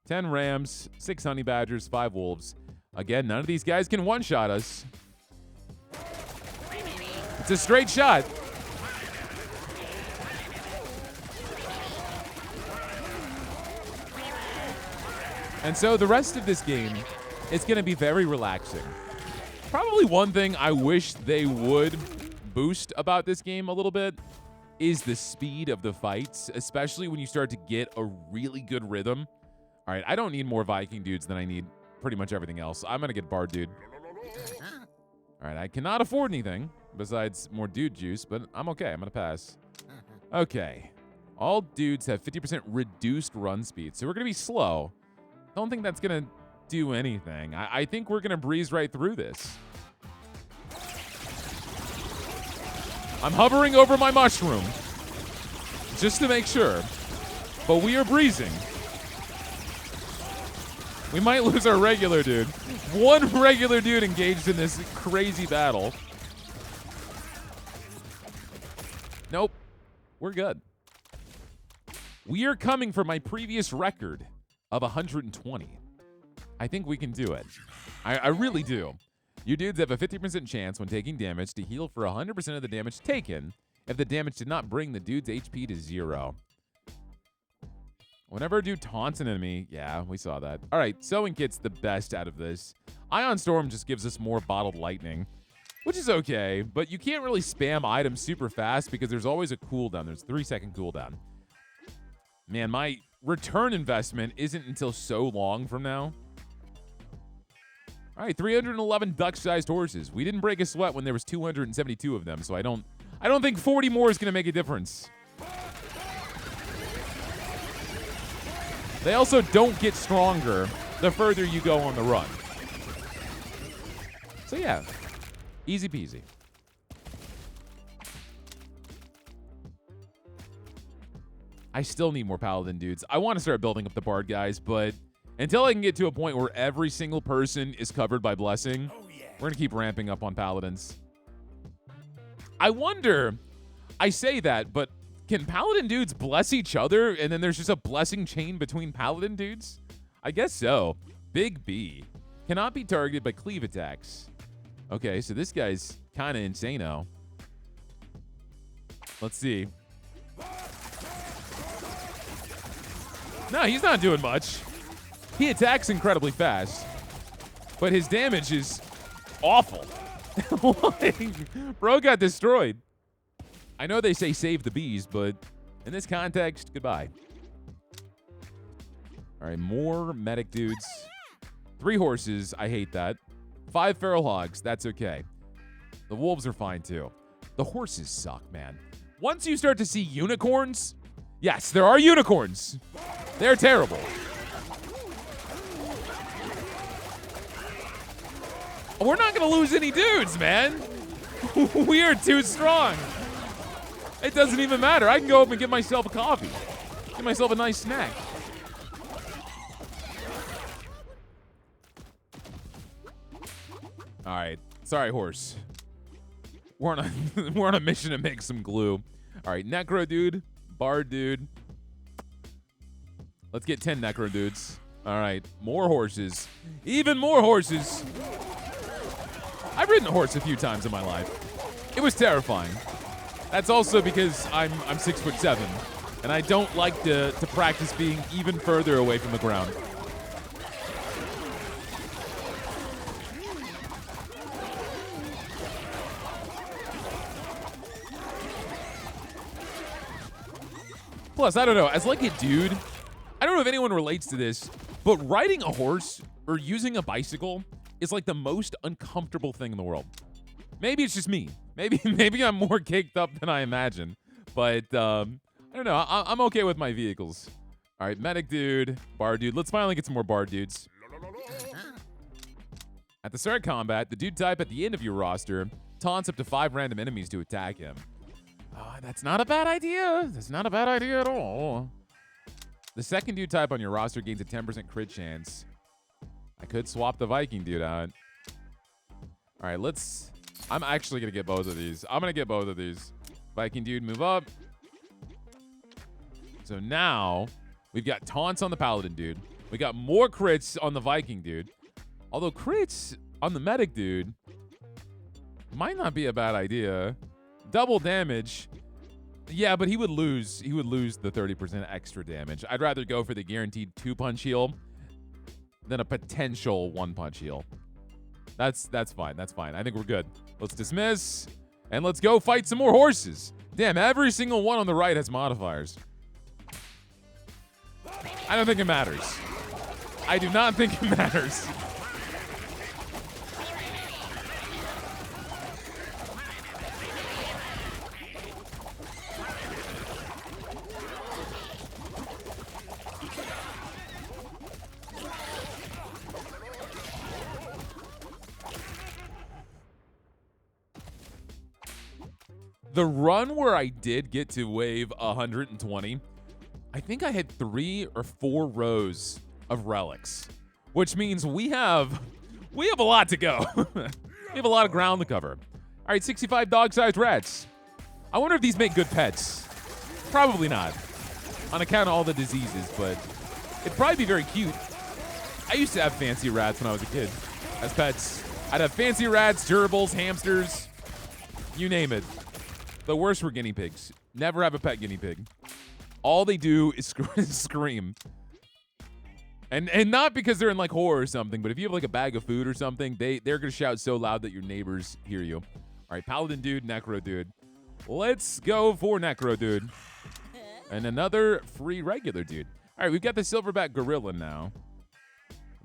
10 rams, 6 honey badgers, 5 wolves. Again, none of these guys can one-shot us. It's a straight shot. And so the rest of this game is going to be very relaxing. Probably one thing I wish they would boost about this game a little bit is the speed of the fights, especially when you start to get a really good rhythm. All right, I don't need more Viking dudes than I need pretty much everything else. I'm going to get Bard dude. All right, I cannot afford anything besides more dude juice, but I'm okay. I'm going to pass. Okay. All dudes have 50% reduced run speed, so we're going to be slow. Don't think that's going to do anything. I think we're going to breeze right through this. I'm hovering over my mushroom just to make sure, but we are breezing. We might lose our regular dude. One regular dude engaged in this crazy battle. Nope, we're good. We are coming from my previous record of 120. I think we can do it. I really do. You dudes have a 50% chance when taking damage to heal for 100% of the damage taken if the damage did not bring the dude's HP to 0. Whenever a dude taunts an enemy, yeah, we saw that. All right, sewing kit's the best out of this. Ion Storm just gives us more bottled lightning, which is okay, but you can't really spam items super fast because there's always a cooldown. There's a 3-second cooldown. Man, my return investment isn't until so long from now. All right, 311 duck-sized horses. We didn't break a sweat when there was 272 of them, so I don't think 40 more is going to make a difference. They also don't get stronger the further you go on the run. So yeah, easy peasy. I still need more Paladin dudes. I want to start building up the Bard guys, but until I can get to a point where every single person is covered by Blessing, we're going to keep ramping up on Paladins. I wonder, I say that, but can Paladin dudes bless each other and then there's just a blessing chain between Paladin dudes? I guess so. Big B. Cannot be targeted by cleave attacks. Okay, so this guy's kind of insane-o. Let's see. No, he's not doing much. He attacks incredibly fast, but his damage is awful. Bro got destroyed. I know they say save the bees, but in this context, goodbye. All right, more medic dudes. 3 horses, I hate that. 5 feral hogs, that's okay. The wolves are fine too. The horses suck, man. Once you start to see unicorns, yes, there are unicorns. They're terrible. We're not going to lose any dudes, man. We are too strong. It doesn't even matter. I can go up and get myself a coffee. Get myself a nice snack. All right. Sorry, horse. We're on a we're on a mission to make some glue. All right, necro dude, bard dude. Let's get 10 necro dudes. All right, more horses. Even more horses. I've ridden a horse a few times in my life. It was terrifying. That's also because I'm 6'7", and I don't like to practice being even further away from the ground. Plus, I don't know, as like a dude, I don't know if anyone relates to this, but riding a horse or using a bicycle is like the most uncomfortable thing in the world. Maybe it's just me. Maybe I'm more caked up than I imagine. But I don't know. I'm okay with my vehicles. All right, medic dude, bard dude. Let's finally get some more bard dudes. At the start of combat, the dude type at the end of your roster taunts up to 5 random enemies to attack him. That's not a bad idea. That's not a bad idea at all. The second dude type on your roster gains a 10% crit chance. I could swap the Viking dude out. All right, let's... I'm actually going to get both of these. I'm going to get both of these. Viking dude, move up. So now, we've got taunts on the Paladin dude. We got more crits on the Viking dude. Although crits on the medic dude might not be a bad idea. Double damage. Yeah, but he would lose. He would lose the 30% extra damage. I'd rather go for the guaranteed 2-punch heal than a potential 1-punch heal. That's fine. That's fine. I think we're good. Let's dismiss, and let's go fight some more horses. Damn, every single one on the right has modifiers. I don't think it matters. I do not think it matters. The run where I did get to wave 120, I think I had 3 or 4 rows of relics, which means we have a lot to go. We have a lot of ground to cover. All right, 65 dog-sized rats. I wonder if these make good pets. Probably not, on account of all the diseases, but it'd probably be very cute. I used to have fancy rats when I was a kid as pets. I'd have fancy rats, gerbils, hamsters, you name it. The worst were guinea pigs. Never have a pet guinea pig. All they do is scream. And not because they're in like horror or something, but if you have like a bag of food or something, they're gonna shout so loud that your neighbors hear you. All right, Paladin dude, Necro dude. Let's go for Necro dude. And another free regular dude. All right, we've got the Silverback Gorilla now.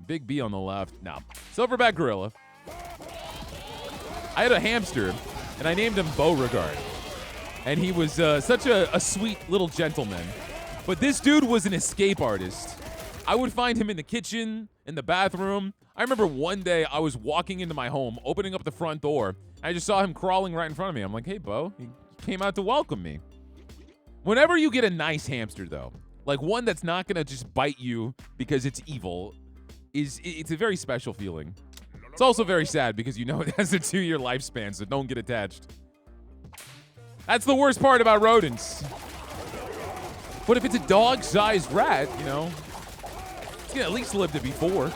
Big B on the left. No, Silverback Gorilla. I had a hamster, and I named him Beauregard. And he was such a sweet little gentleman. But this dude was an escape artist. I would find him in the kitchen, in the bathroom. I remember one day I was walking into my home, opening up the front door, and I just saw him crawling right in front of me. I'm like, hey, Bo, he came out to welcome me. Whenever you get a nice hamster, though, like one that's not going to just bite you because it's evil, it's a very special feeling. It's also very sad because you know it has a 2-year lifespan, so don't get attached. That's the worst part about rodents. But if it's a dog-sized rat, you know, it's gonna at least live to be 4.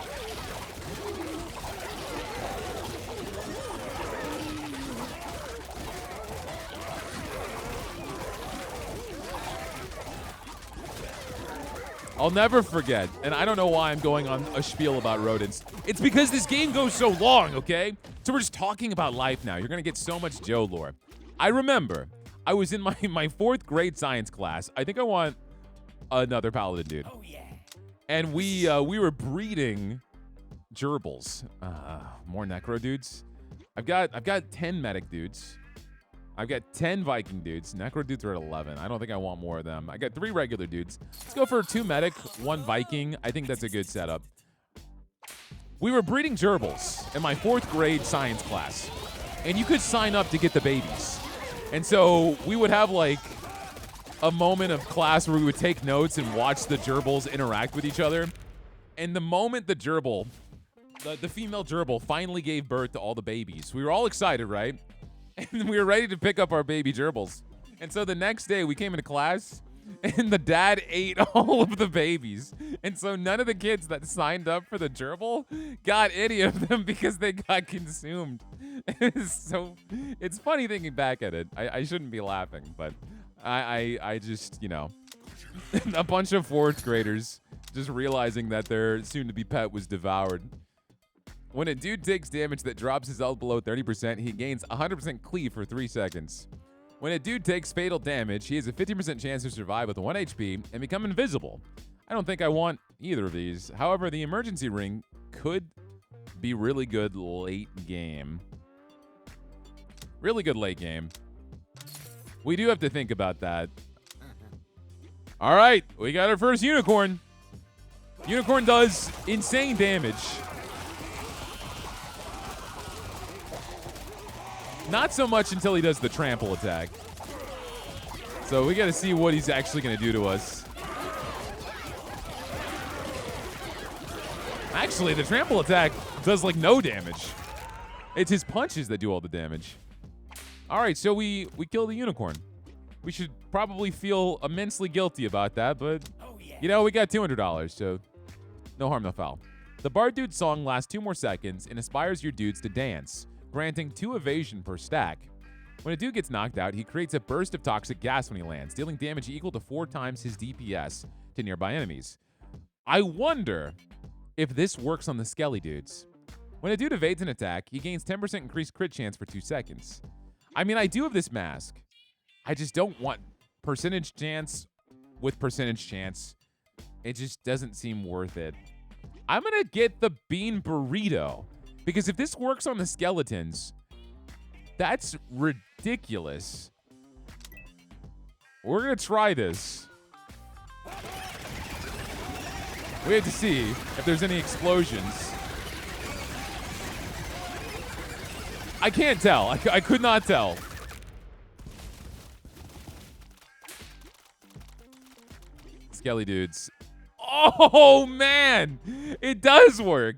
I'll never forget, and I don't know why I'm going on a spiel about rodents. It's because this game goes so long, okay? So we're just talking about life now. You're gonna get so much Joe lore. I remember I was in my 4th grade science class. I think I want another Paladin dude. Oh yeah. And we were breeding gerbils. More necro dudes. I've got 10 medic dudes. I've got 10 Viking dudes. Necro dudes are at 11. I don't think I want more of them. I got 3 regular dudes. Let's go for 2 medic, 1 Viking. I think that's a good setup. We were breeding gerbils in my 4th grade science class. And you could sign up to get the babies. And so we would have like a moment of class where we would take notes and watch the gerbils interact with each other. And the moment the gerbil the female gerbil finally gave birth to all the babies. We were all excited, right? And we were ready to pick up our baby gerbils. And so the next day we came into class and the dad ate all of the babies. And so none of the kids that signed up for the gerbil got any of them because they got consumed. It's funny thinking back at it. I shouldn't be laughing, but I just, you know, a bunch of 4th graders just realizing that their soon-to-be pet was devoured. When a dude takes damage that drops his health below 30%, he gains 100% cleave for 3 seconds. When a dude takes fatal damage, he has a 50% chance to survive with 1 HP and become invisible. I don't think I want either of these. However, the emergency ring could be really good late game. Really good late game. We do have to think about that. All right, we got our first unicorn. Unicorn does insane damage. Not so much until he does the trample attack. So we got to see what he's actually going to do to us. Actually, the trample attack does like no damage. It's his punches that do all the damage. All right, so we kill the unicorn. We should probably feel immensely guilty about that, but you know, we got $200, so no harm, no foul. The Bard Dude song lasts 2 more seconds and inspires your dudes to dance, granting 2 evasion per stack. When a dude gets knocked out, he creates a burst of toxic gas when he lands, dealing damage equal to 4 times his DPS to nearby enemies. I wonder if this works on the Skelly dudes. When a dude evades an attack, he gains 10% increased crit chance for 2 seconds. I mean, I do have this mask. I just don't want percentage chance with percentage chance. It just doesn't seem worth it. I'm going to get the bean burrito because if this works on the skeletons, that's ridiculous. We're going to try this. We have to see if there's any explosions. I can't tell. I could not tell. Skelly dudes. Oh, man. It does work.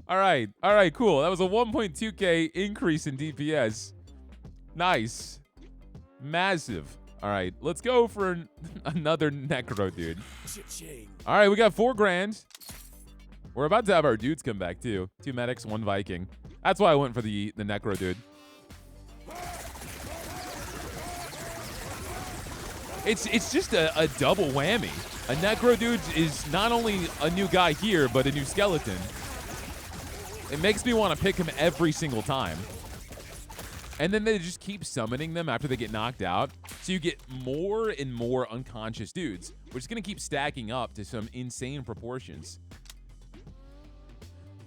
All right, cool. That was a 1.2k increase in DPS. Nice. Massive. All right, let's go for another necro dude. All right, we got 4 grand. We're about to have our dudes come back too. 2 medics, 1 Viking. That's why I went for the necro dude. It's just a double whammy. A necro dude is not only a new guy here, but a new skeleton. It makes me want to pick him every single time. And then they just keep summoning them after they get knocked out. So you get more and more unconscious dudes, which is going to keep stacking up to some insane proportions.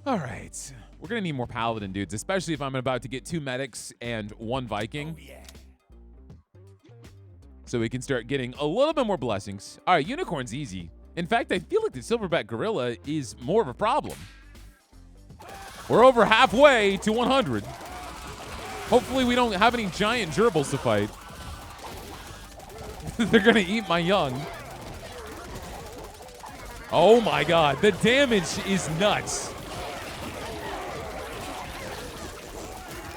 All right. We're going to need more Paladin dudes, especially if I'm about to get 2 medics and 1 Viking. Oh, yeah. So we can start getting a little bit more blessings. All right, Unicorn's easy. In fact, I feel like the Silverback Gorilla is more of a problem. We're over halfway to 100. Hopefully we don't have any giant gerbils to fight. They're going to eat my young. Oh my god, the damage is nuts.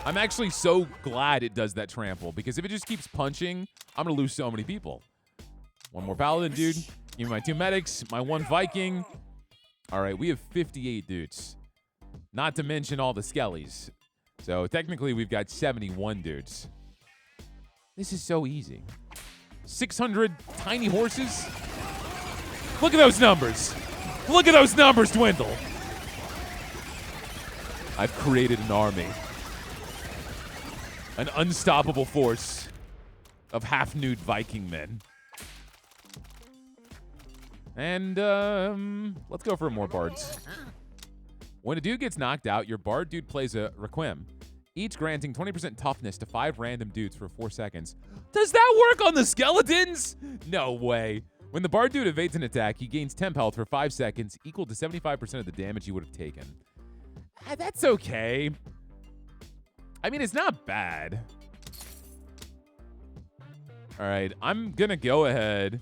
I'm actually so glad it does that trample, because if it just keeps punching, I'm going to lose so many people. 1 more Paladin, dude. Give me my 2 medics, my 1 Viking. All right, we have 58 dudes. Not to mention all the skellies. So technically, we've got 71 dudes. This is so easy. 600 tiny horses. Look at those numbers. Look at those numbers dwindle. I've created an army. An unstoppable force of half-nude Viking men. And let's go for more bards. When a dude gets knocked out, your bard dude plays a requiem, each granting 20% toughness to 5 random dudes for 4 seconds. Does that work on the skeletons? No way. When the bard dude evades an attack, he gains temp health for 5 seconds, equal to 75% of the damage he would have taken. That's okay. I mean, it's not bad. All right, I'm going to go ahead.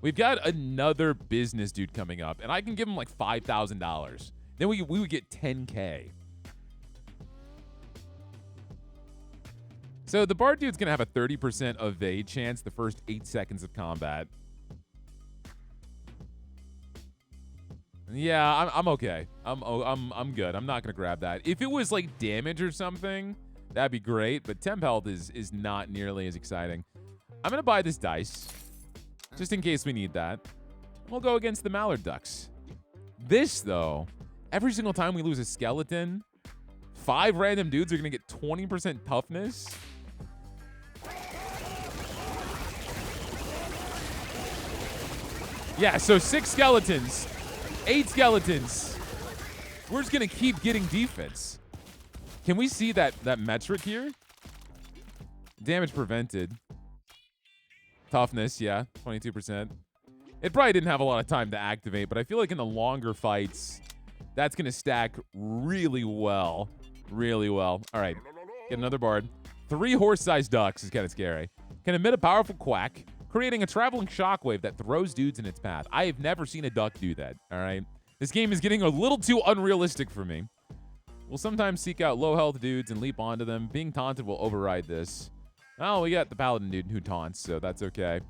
We've got another business dude coming up, and I can give him like $5,000. then we would get 10K. So the Bard dude's going to have a 30% evade chance the first 8 seconds of combat. Yeah, I'm okay. I'm good. I'm not going to grab that. If it was like damage or something, that'd be great, but temp health is not nearly as exciting. I'm going to buy this dice just in case we need that. We'll go against the Mallard Ducks. This, though, every single time we lose a skeleton, 5 random dudes are going to get 20% toughness. Yeah, so 6 skeletons, 8 skeletons. We're just going to keep getting defense. Can we see that metric here? Damage prevented. Toughness, yeah, 22%. It probably didn't have a lot of time to activate, but I feel like in the longer fights, that's going to stack really well. Really well. All right, get another bard. 3 horse-sized ducks is kind of scary. Can emit a powerful quack, creating a traveling shockwave that throws dudes in its path. I have never seen a duck do that, all right? This game is getting a little too unrealistic for me. We'll sometimes seek out low-health dudes and leap onto them. Being taunted will override this. Oh, we got the Paladin dude who taunts, so that's okay.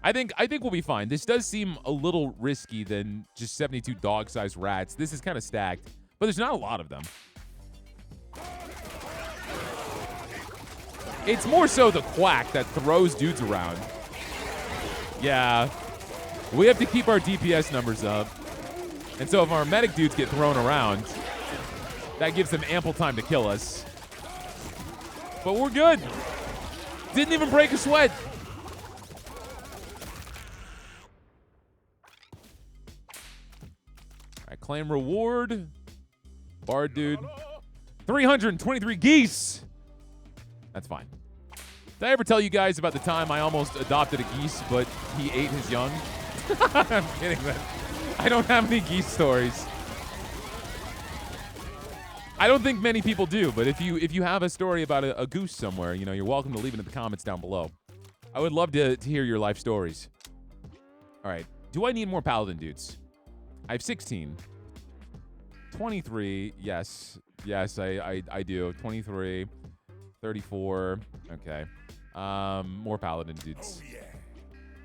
I think we'll be fine. This does seem a little risky than just 72 dog-sized rats. This is kind of stacked, but there's not a lot of them. It's more so the quack that throws dudes around. Yeah. We have to keep our DPS numbers up. And so if our medic dudes get thrown around, that gives them ample time to kill us. But we're good. Didn't even break a sweat. All right, claim reward. Bard dude. 323 geese. That's fine. Did I ever tell you guys about the time I almost adopted a geese, but he ate his young? I'm kidding, man. I don't have any geese stories. I don't think many people do, but if you have a story about a goose somewhere, you know, you're welcome to leave it in the comments down below. I would love to hear your life stories. All right. Do I need more Paladin dudes? I have 16. 23. Yes. Yes, I do. 23. 34. Okay. More Paladin dudes. Oh, yeah.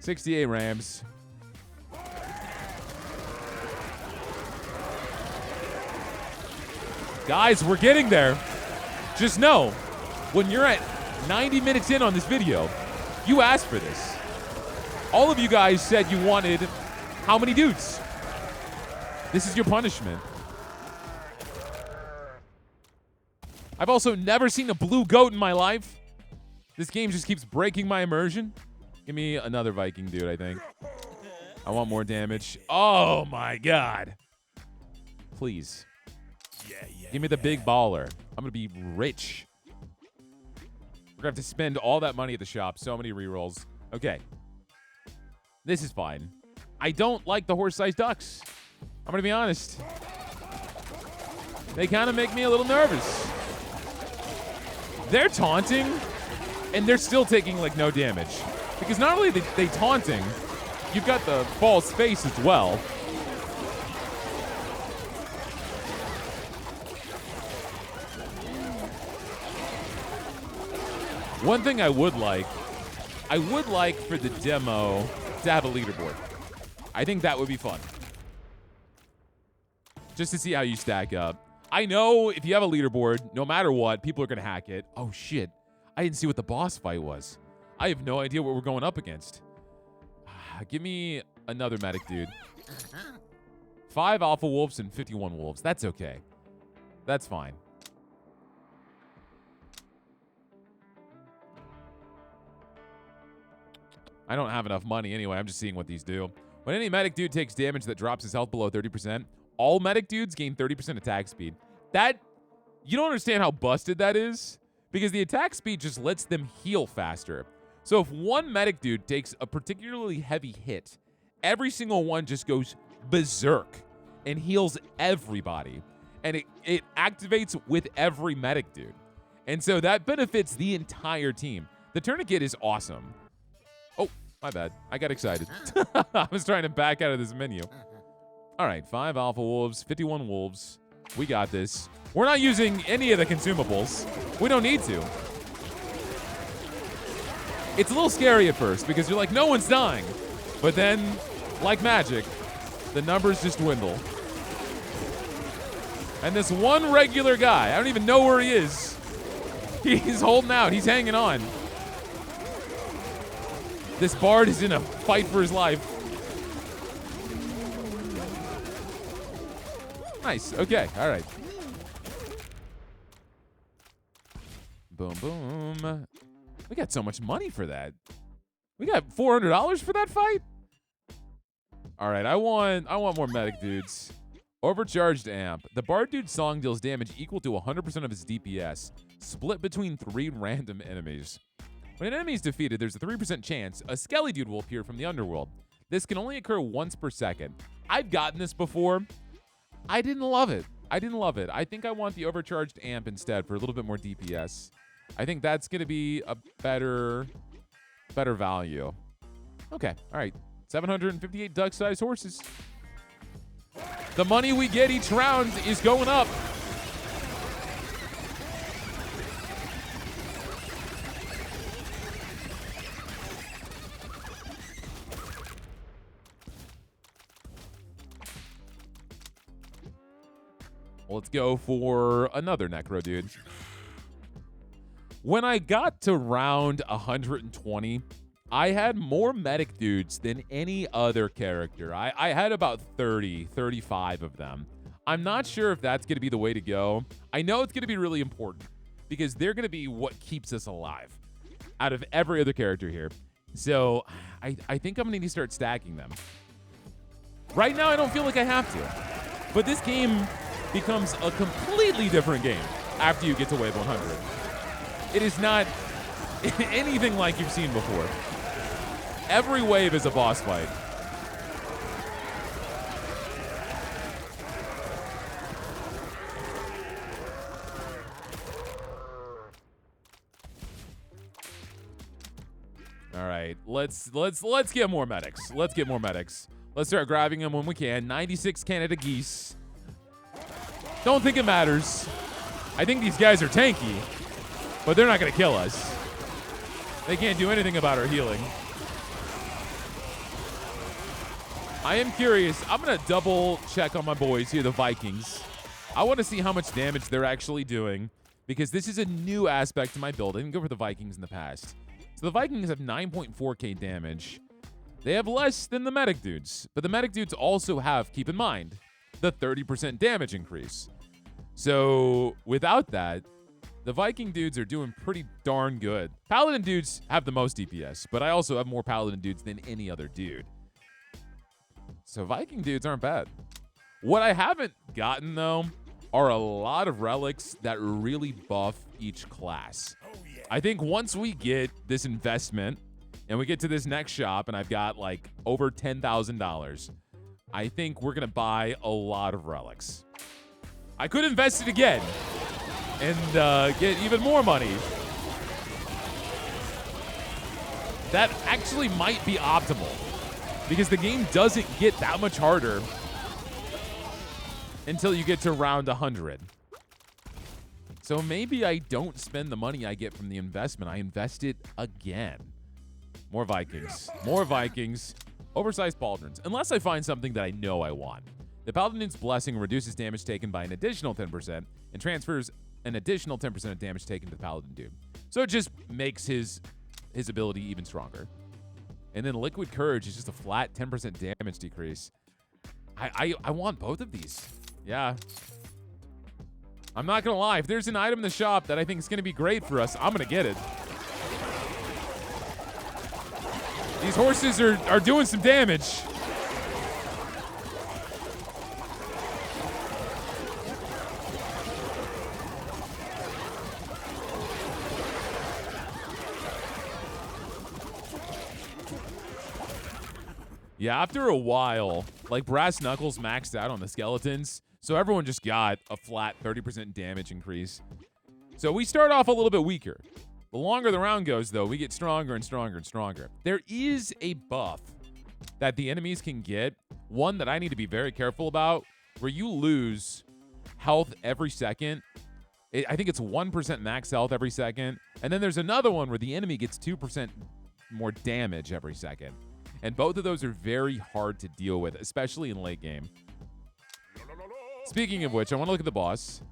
68 Rams. Guys, we're getting there. Just know, when you're at 90 minutes in on this video, you asked for this. All of you guys said you wanted how many dudes? This is your punishment. I've also never seen a blue goat in my life. This game just keeps breaking my immersion. Give me another Viking dude, I think. I want more damage. Oh, my God. Please. Give me the big baller. I'm going to be rich. We're going to have to spend all that money at the shop. So many rerolls. Okay. This is fine. I don't like the horse-sized ducks. I'm going to be honest. They kind of make me a little nervous. They're taunting, and they're still taking, like, no damage. Because not only are they taunting, you've got the false face as well. One thing I would like for the demo to have a leaderboard. I think that would be fun. Just to see how you stack up. I know if you have a leaderboard, no matter what, people are going to hack it. Oh, shit. I didn't see what the boss fight was. I have no idea what we're going up against. Give me another medic, dude. 5 alpha wolves and 51 wolves. That's okay. That's fine. I don't have enough money anyway. I'm just seeing what these do. When any medic dude takes damage that drops his health below 30%, all medic dudes gain 30% attack speed. That, you don't understand how busted that is, because the attack speed just lets them heal faster. So if one medic dude takes a particularly heavy hit, every single one just goes berserk and heals everybody. And it activates with every medic dude. And so that benefits the entire team. The tourniquet is awesome. Oh, my bad. I got excited. I was trying to back out of this menu. All right, 5 alpha wolves, 51 wolves. We got this. We're not using any of the consumables. We don't need to. It's a little scary at first because you're like, no one's dying. But then, like magic, the numbers just dwindle. And this one regular guy, I don't even know where he is. He's holding out. He's hanging on. This bard is in a fight for his life. Nice. Okay. All right. Boom, boom. We got so much money for that. We got $400 for that fight? All right. I want more medic dudes. Overcharged amp. The bard dude's song deals damage equal to 100% of his DPS, split between 3 random enemies. When an enemy is defeated, there's a 3% chance a skelly dude will appear from the underworld. This can only occur once per second. I've gotten this before. I didn't love it. I think I want the overcharged amp instead for a little bit more DPS. I think that's going to be a better value. Okay. All right. 758 duck-sized horses. The money we get each round is going up. Let's go for another necro dude. When I got to round 120, I had more medic dudes than any other character. I had about 30, 35 of them. I'm not sure if that's going to be the way to go. I know it's going to be really important because they're going to be what keeps us alive out of every other character here. So I think I'm going to need to start stacking them. Right now, I don't feel like I have to. But this game becomes a completely different game after you get to wave 100. It is not anything like you've seen before. Every wave is a boss fight. All right, let's get more medics. Let's get more medics. Let's start grabbing them when we can. 96 Canada geese. Don't think it matters. I think these guys are tanky, but they're not going to kill us. They can't do anything about our healing. I am curious. I'm going to double check on my boys here, the Vikings. I want to see how much damage they're actually doing because this is a new aspect to my build. I didn't go for the Vikings in the past. So the Vikings have 9.4k damage. They have less than the medic dudes, but the medic dudes also have, keep in mind, the 30% damage increase. So without that, the Viking dudes are doing pretty darn good. Paladin dudes have the most DPS, but I also have more Paladin dudes than any other dude. So Viking dudes aren't bad. What I haven't gotten, though, are a lot of relics that really buff each class. I think once we get this investment and we get to this next shop and I've got like over $10,000, I think we're going to buy a lot of relics. I could invest it again and get even more money. That actually might be optimal because the game doesn't get that much harder until you get to round 100. So maybe I don't spend the money I get from the investment. I invest it again. More Vikings. More Vikings. Oversized pauldrons. Unless I find something that I know I want. The Paladin's Blessing reduces damage taken by an additional 10% and transfers an additional 10% of damage taken to the Paladin dude. So it just makes his ability even stronger. And then Liquid Courage is just a flat 10% damage decrease. I want both of these. Yeah. I'm not going to lie. If there's an item in the shop that I think is going to be great for us, I'm going to get it. These horses are doing some damage. Yeah, after a while, like Brass Knuckles maxed out on the skeletons, so everyone just got a flat 30% damage increase. So we start off a little bit weaker. The longer the round goes, though, we get stronger and stronger and stronger. There is a buff that the enemies can get, one that I need to be very careful about, where you lose health every second. I think it's 1% max health every second. And then there's another one where the enemy gets 2% more damage every second. And both of those are very hard to deal with, especially in late game. Speaking of which, I want to look at the boss.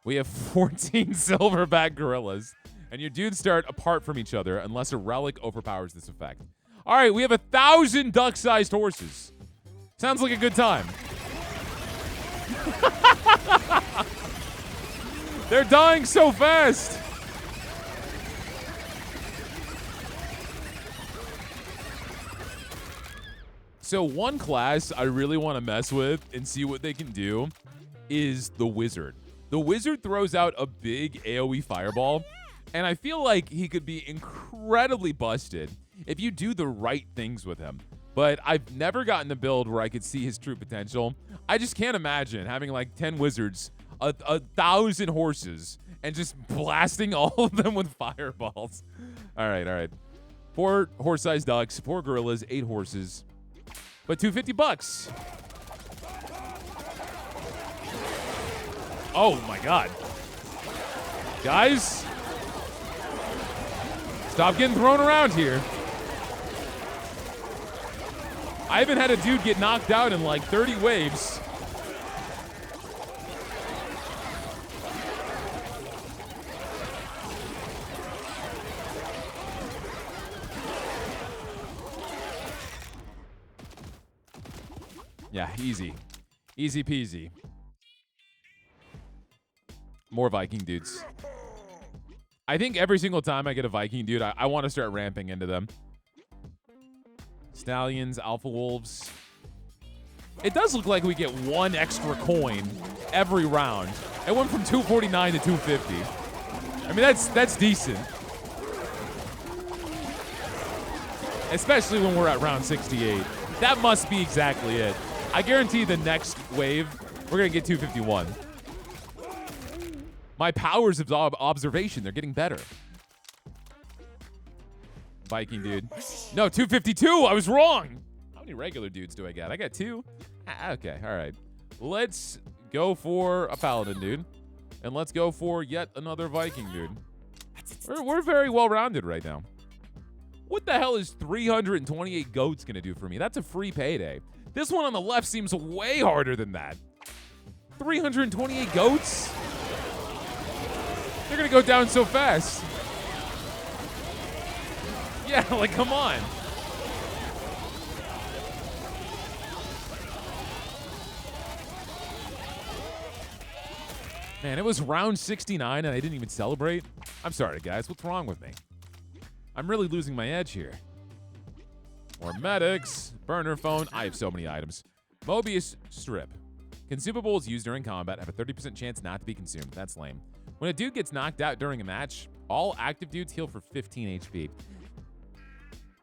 We have 14 silverback gorillas. And your dudes start apart from each other unless a relic overpowers this effect. All right, we have 1,000 duck-sized horses. Sounds like a good time. They're dying so fast. So one class I really want to mess with and see what they can do is the wizard. The wizard throws out a big AoE fireball, and I feel like he could be incredibly busted if you do the right things with him. But I've never gotten a build where I could see his true potential. I just can't imagine having like 10 wizards, 1,000 horses, and just blasting all of them with fireballs. All right. 4 horse-sized ducks, 4 gorillas, 8 horses, but $250. Oh my God. Guys, stop getting thrown around here. I haven't had a dude get knocked out in like 30 waves. Yeah, easy. Easy peasy. More Viking dudes. I think every single time I get a Viking dude, I want to start ramping into them. Stallions, alpha wolves. It does look like we get 1 extra coin every round. It went from 249 to 250. I mean, that's decent. Especially when we're at round 68. That must be exactly it. I guarantee the next wave, we're going to get 251. My powers of observation, they're getting better. Viking dude. No, 252. I was wrong. How many regular dudes do I get? I got 2. Okay, all right. Let's go for a Paladin dude. And let's go for yet another Viking dude. We're very well-rounded right now. What the hell is 328 goats going to do for me? That's a free payday. This one on the left seems way harder than that. 328 goats? They're going to go down so fast. Yeah, like, come on. Man, it was round 69 and I didn't even celebrate. I'm sorry, guys. What's wrong with me? I'm really losing my edge here. More medics. Burner phone. I have so many items. Mobius strip. Consumables used during combat have a 30% chance not to be consumed. That's lame. When a dude gets knocked out during a match, all active dudes heal for 15 HP.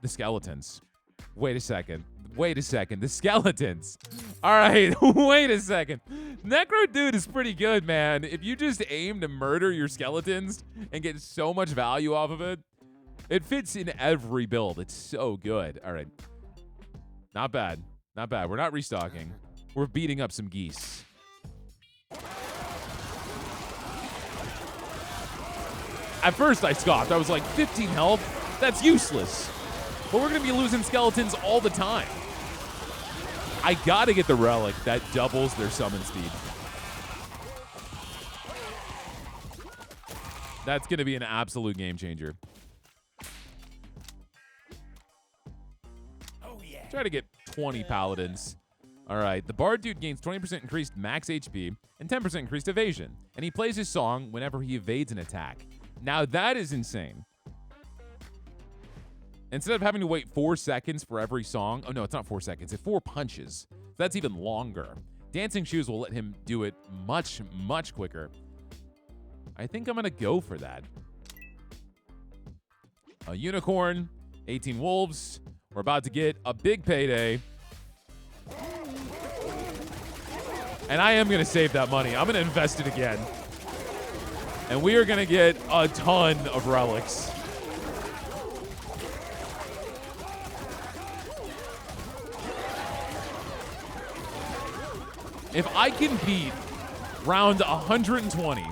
The skeletons. Wait a second. The skeletons. All right, wait a second. Necro dude is pretty good, man. If you just aim to murder your skeletons and get so much value off of it, it fits in every build. It's so good. All right. Not bad. Not bad. We're not restocking. We're beating up some geese. At first, I scoffed. I was like, 15 health? That's useless. But we're going to be losing skeletons all the time. I got to get the Relic that doubles their summon speed. That's going to be an absolute game changer. Oh, yeah. Try to get 20 Paladins. All right, the Bard dude gains 20% increased max HP and 10% increased evasion. And he plays his song whenever he evades an attack. Now that is insane. Instead of having to wait 4 seconds for every song, oh no, it's not 4 seconds, it's 4 punches. That's even longer. Dancing Shoes will let him do it much, much quicker. I think I'm gonna go for that. A unicorn, 18 wolves. We're about to get a big payday. And I am gonna save that money. I'm gonna invest it again. And we are gonna get a ton of relics. If I can beat round 120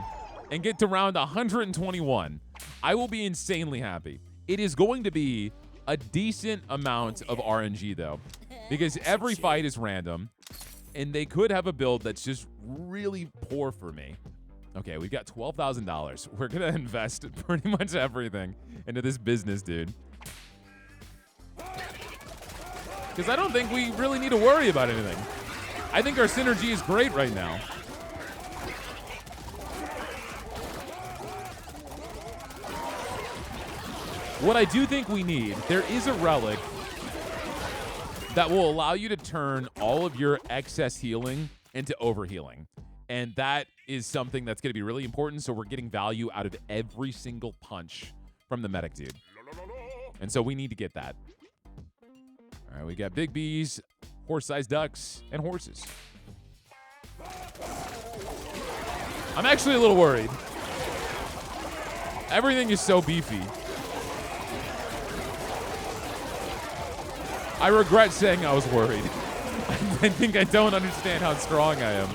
and get to round 121, I will be insanely happy. It is going to be a decent amount of RNG, though, because every fight is random, and they could have a build that's just really poor for me. Okay, we've got $12,000. We're going to invest pretty much everything into this business, dude. Because I don't think we really need to worry about anything. I think our synergy is great right now. What I do think we need, there is a relic that will allow you to turn all of your excess healing into overhealing. And that is something that's going to be really important, so we're getting value out of every single punch from the medic dude. And so we need to get that. All right, we got big bees, horse-sized ducks, and horses. I'm actually a little worried. Everything is so beefy. I regret saying I was worried. I think I don't understand how strong I am.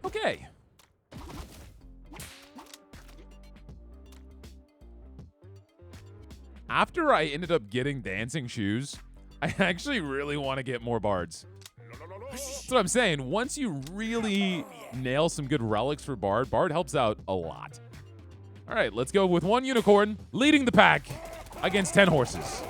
Okay. After I ended up getting dancing shoes, I actually really want to get more bards. That's what I'm saying. Once you really nail some good relics for Bard, Bard helps out a lot. All right, let's go with one unicorn leading the pack against 10 horses.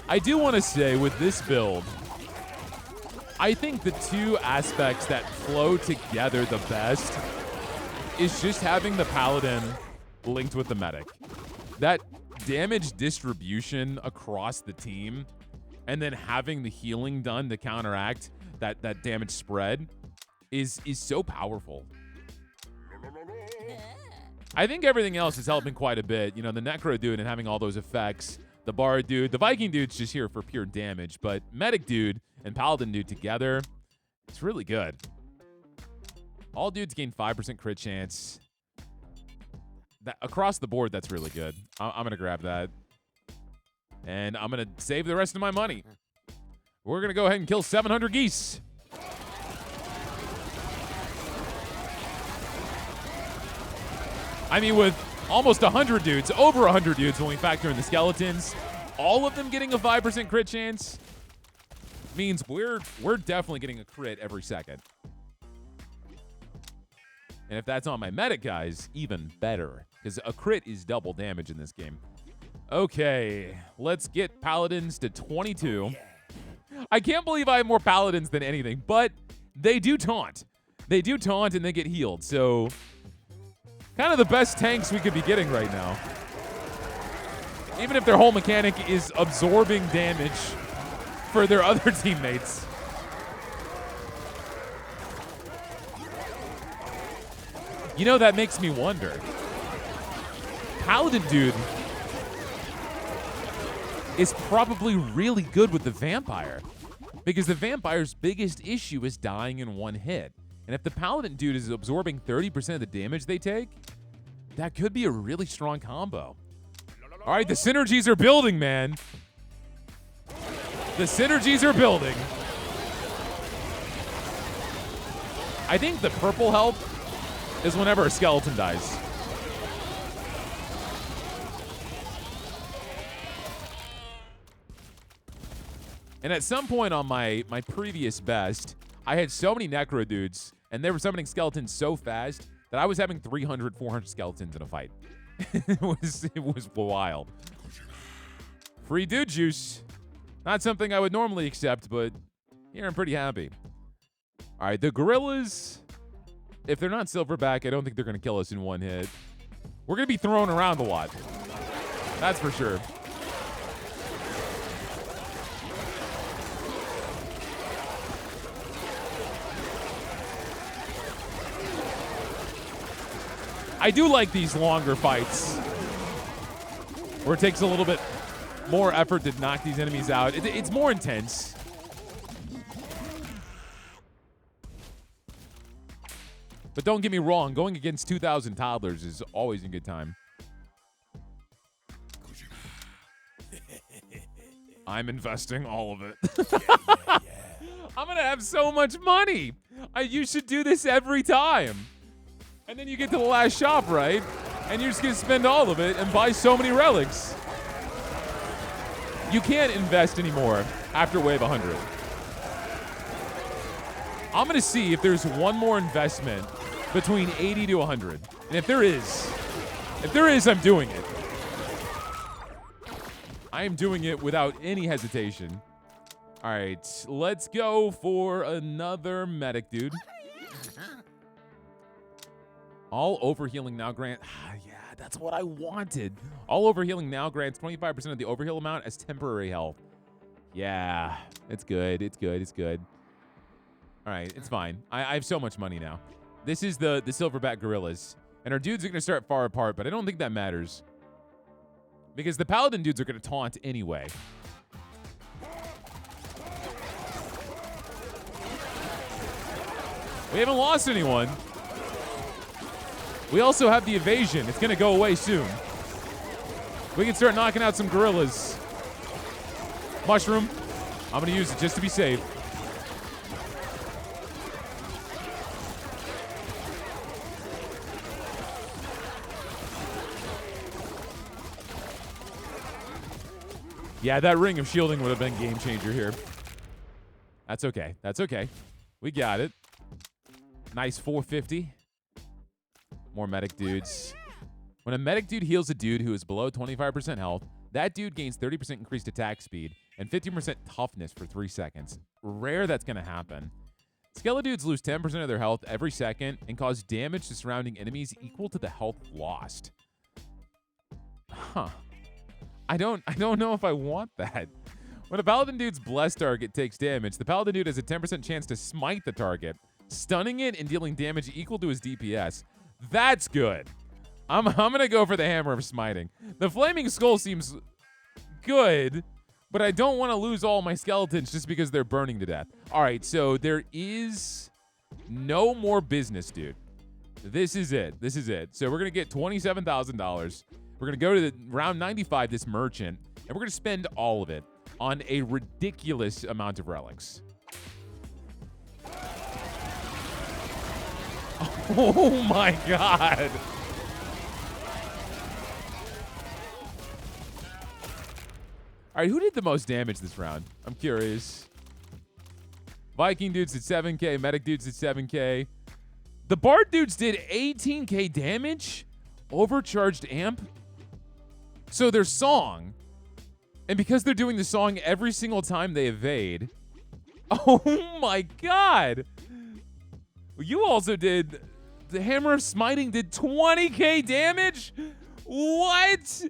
I do want to say with this build, I think the two aspects that flow together the best is just having the Paladin linked with the medic. That damage distribution across the team and then having the healing done to counteract that damage spread is so powerful. I think everything else is helping quite a bit. You know, the Necro dude and having all those effects. The Bard dude. The Viking dude's just here for pure damage. But Medic dude and Paladin dude together, it's really good. All dudes gain 5% crit chance. That, across the board, that's really good. I'm going to grab that. And I'm going to save the rest of my money. We're going to go ahead and kill 700 geese. I mean, with almost 100 dudes, over 100 dudes when we factor in the skeletons, all of them getting a 5% crit chance means we're definitely getting a crit every second. And if that's on my medic guys, even better, because a crit is double damage in this game. Okay, let's get paladins to 22. I can't believe I have more paladins than anything, but they do taunt. They do taunt and they get healed, so kind of the best tanks we could be getting right now. Even if their whole mechanic is absorbing damage for their other teammates. You know, that makes me wonder. Paladin dude is probably really good with the vampire, because the vampire's biggest issue is dying in one hit. And if the Paladin dude is absorbing 30% of the damage they take, that could be a really strong combo. All right, the synergies are building, man. The synergies are building. I think the purple help is whenever a skeleton dies. And at some point on my previous best, I had so many necro dudes, and they were summoning skeletons so fast that I was having 300, 400 skeletons in a fight. it was wild. Free dude juice. Not something I would normally accept, but here I'm pretty happy. All right, the gorillas, if they're not silverback, I don't think they're going to kill us in one hit. We're going to be thrown around a lot. That's for sure. I do like these longer fights where it takes a little bit more effort to knock these enemies out. It's more intense. But don't get me wrong, going against 2,000 toddlers is always a good time. I'm investing all of it. I'm going to have so much money. You should do this every time. And then you get to the last shop, right? And you're just going to spend all of it and buy so many relics. You can't invest anymore after wave 100. I'm going to see if there's one more investment between 80 to 100. And if there is, I'm doing it. I am doing it without any hesitation. All right, let's go for another medic, dude. All overhealing now grant. Yeah, that's what I wanted. All overhealing now grants 25% of the overheal amount as temporary health. Yeah, it's good. It's good. It's good. All right, it's fine. I have so much money now. This is the silverback gorillas. And our dudes are going to start far apart, but I don't think that matters. Because the paladin dudes are going to taunt anyway. We haven't lost anyone. We also have the evasion. It's going to go away soon. We can start knocking out some gorillas. Mushroom. I'm going to use it just to be safe. Yeah, that ring of shielding would have been game changer here. That's okay. That's okay. We got it. Nice 450. More medic dudes. When a medic dude heals a dude who is below 25% health, that dude gains 30% increased attack speed and 50% toughness for 3 seconds. Rare that's going to happen. Skeledudes lose 10% of their health every second and cause damage to surrounding enemies equal to the health lost. Huh. I don't know if I want that. When a paladin dude's blessed target takes damage, the paladin dude has a 10% chance to smite the target, stunning it and dealing damage equal to his DPS. That's good. I'm gonna go for the hammer of smiting. The flaming skull seems good, but I don't want to lose all my skeletons just because they're burning to death. All right, so there is no more business, dude. This is it. This is it. So we're gonna get $27,000. We're going to go to the round 95, this merchant, and we're going to spend all of it on a ridiculous amount of relics. Oh my god. All right, who did the most damage this round? I'm curious. Viking dudes did 7K, medic dudes did 7K. The bard dudes did 18K damage? Overcharged amp? So their song, and because they're doing the song every single time they evade, oh my god! You also did, the Hammer of Smiting did 20k damage? What?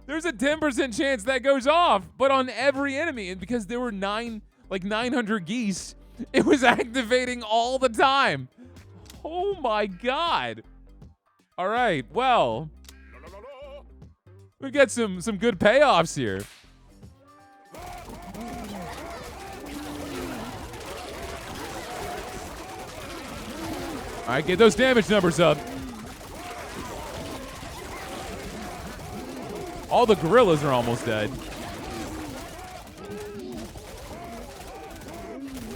There's a 10% chance that goes off, but on every enemy, and because there were 900 geese, it was activating all the time. Oh my god. All right, well, we got some good payoffs here. All right, get those damage numbers up. All the gorillas are almost dead.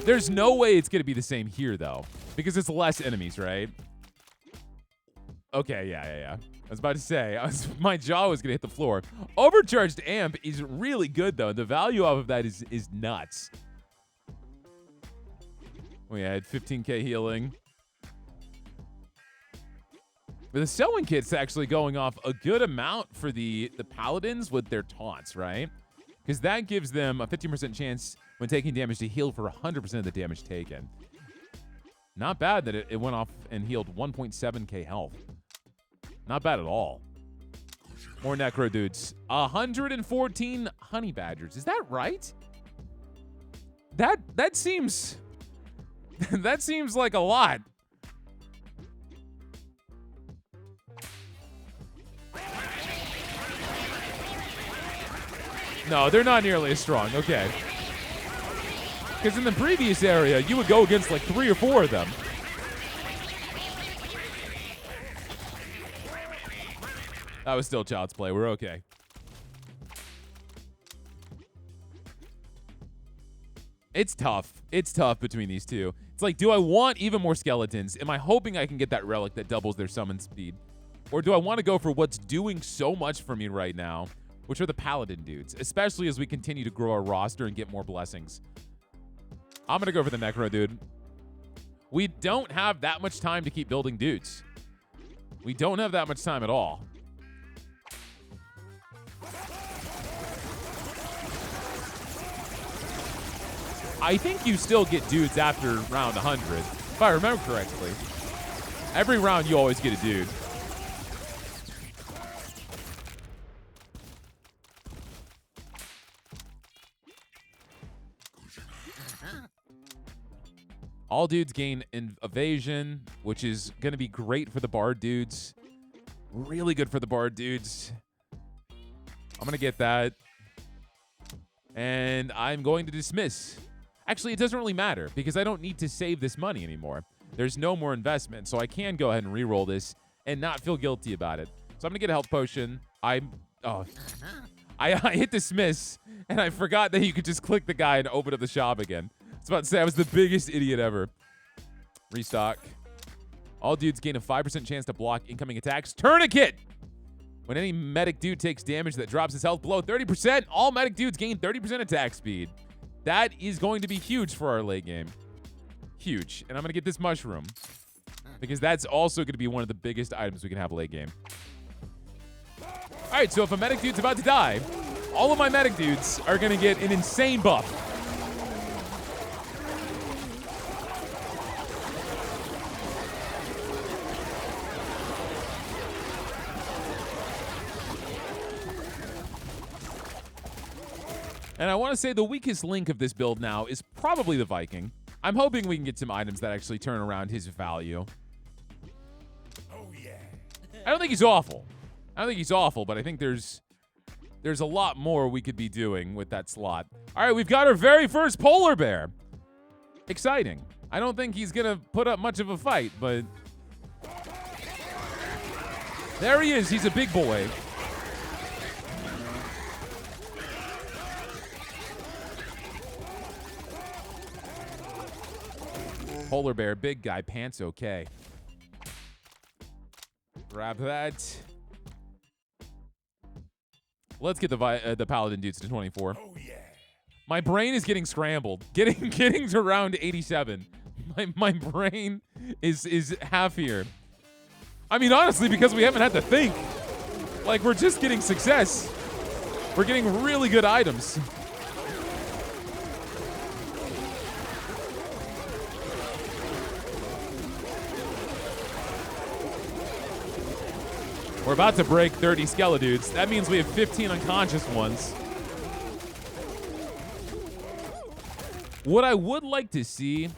There's no way it's going to be the same here, though, because it's less enemies, right? Okay, yeah. I was about to say, my jaw was going to hit the floor. Overcharged amp is really good, though. The value of that is nuts. We had 15k healing. But the sewing kit's actually going off a good amount for the paladins with their taunts, right? Because that gives them a 15% chance when taking damage to heal for 100% of the damage taken. Not bad that it went off and healed 1.7k health. Not bad at all. More necro dudes. 114 honey badgers. Is that right? That seems that seems like a lot. No, they're not nearly as strong. Okay. Because in the previous area, you would go against like 3 or 4 of them. That was still child's play. We're okay. It's tough. It's tough between these two. It's like, do I want even more skeletons? Am I hoping I can get that relic that doubles their summon speed? Or do I want to go for what's doing so much for me right now, which are the Paladin dudes, especially as we continue to grow our roster and get more blessings? I'm going to go for the Necro dude. We don't have that much time to keep building dudes. We don't have that much time at all. I think you still get dudes after round 100, if I remember correctly. Every round you always get a dude. All dudes gain evasion, which is going to be great for the bard dudes. Really good for the bard dudes. I'm going to get that. And I'm going to dismiss. Actually, it doesn't really matter because I don't need to save this money anymore. There's no more investment, so I can go ahead and re-roll this and not feel guilty about it. So I'm going to get a health potion. I hit dismiss, and I forgot that you could just click the guy and open up the shop again. I was about to say I was the biggest idiot ever. Restock. All dudes gain a 5% chance to block incoming attacks. Tourniquet! When any medic dude takes damage that drops his health below 30%, all medic dudes gain 30% attack speed. That is going to be huge for our late game. Huge. And I'm going to get this mushroom because that's also going to be one of the biggest items we can have late game. All right, so if a medic dude's about to die, all of my medic dudes are going to get an insane buff. And I want to say the weakest link of this build now is probably the Viking. I'm hoping we can get some items that actually turn around his value. Oh, yeah. I don't think he's awful. But I think there's a lot more we could be doing with that slot. All right, we've got our very first polar bear. Exciting. I don't think he's going to put up much of a fight, but there he is. He's a big boy. Polar bear, big guy, pants okay. Grab that. Let's get the Paladin dudes to 24. Oh, yeah. My brain is getting scrambled. Getting to round 87. My brain is half here. I mean, honestly, because we haven't had to think. Like, we're just getting success. We're getting really good items. We're about to break 30 skeledudes. That means we have 15 unconscious ones. What I would like to see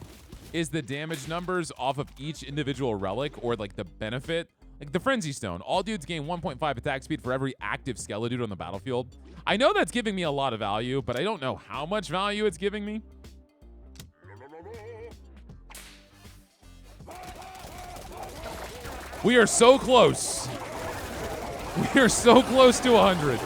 is the damage numbers off of each individual relic, or like the benefit. Like the Frenzy Stone. All dudes gain 1.5 attack speed for every active skeledude on the battlefield. I know that's giving me a lot of value, but I don't know how much value it's giving me. We are so close. We are so close to 100.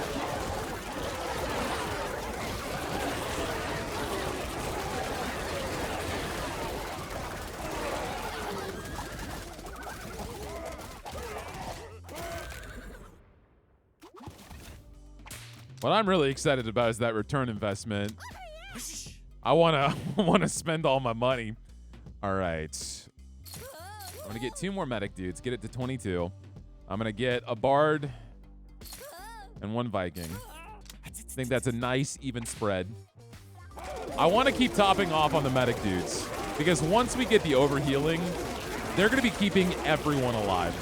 What I'm really excited about is that return investment. I wanna spend all my money. All right. I'm gonna get 2 more medic dudes, get it to 22. I'm going to get a bard and 1 Viking. I think that's a nice, even spread. I want to keep topping off on the medic dudes because once we get the overhealing, they're going to be keeping everyone alive.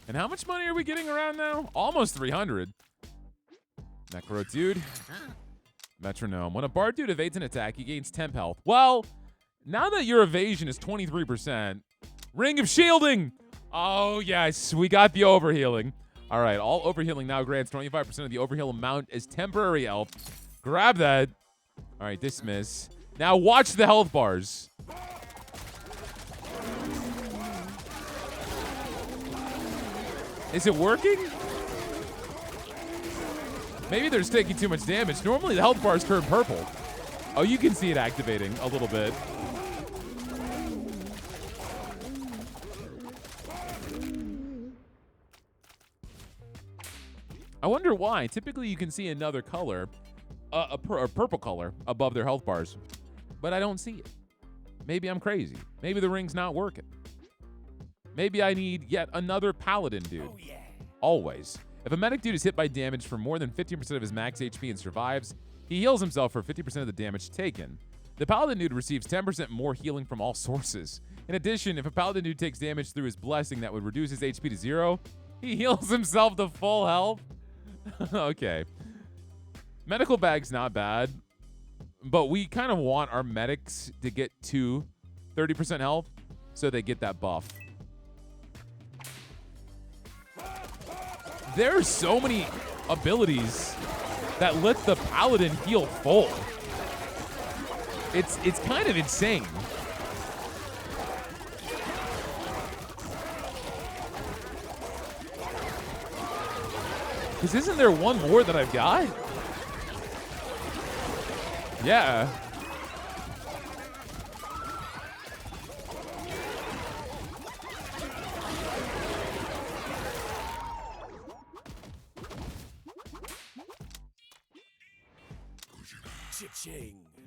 And how much money are we getting around now? Almost 300. Necro dude. Metronome. When a bard dude evades an attack, he gains 10 health. Well, now that your evasion is 23%, Ring of Shielding. Oh, yes, we got the Overhealing. All right, all Overhealing now grants 25% of the Overheal amount as temporary health. Grab that. All right, dismiss. Now watch the health bars. Is it working? Maybe they're just taking too much damage. Normally the health bars turn purple. Oh, you can see it activating a little bit. I wonder why. Typically you can see another color, a purple color above their health bars, but I don't see it. Maybe I'm crazy. Maybe the ring's not working. Maybe I need yet another Paladin dude. Oh, yeah. Always. If a medic dude is hit by damage for more than 15% of his max HP and survives, he heals himself for 50% of the damage taken. The Paladin dude receives 10% more healing from all sources. In addition, if a Paladin dude takes damage through his blessing that would reduce his HP to 0, he heals himself to full health. Okay. Medical bag's not bad, but we kind of want our medics to get to 30% health so they get that buff. There are so many abilities that let the Paladin heal full. It's kind of insane. Because isn't there one more that I've got? Yeah.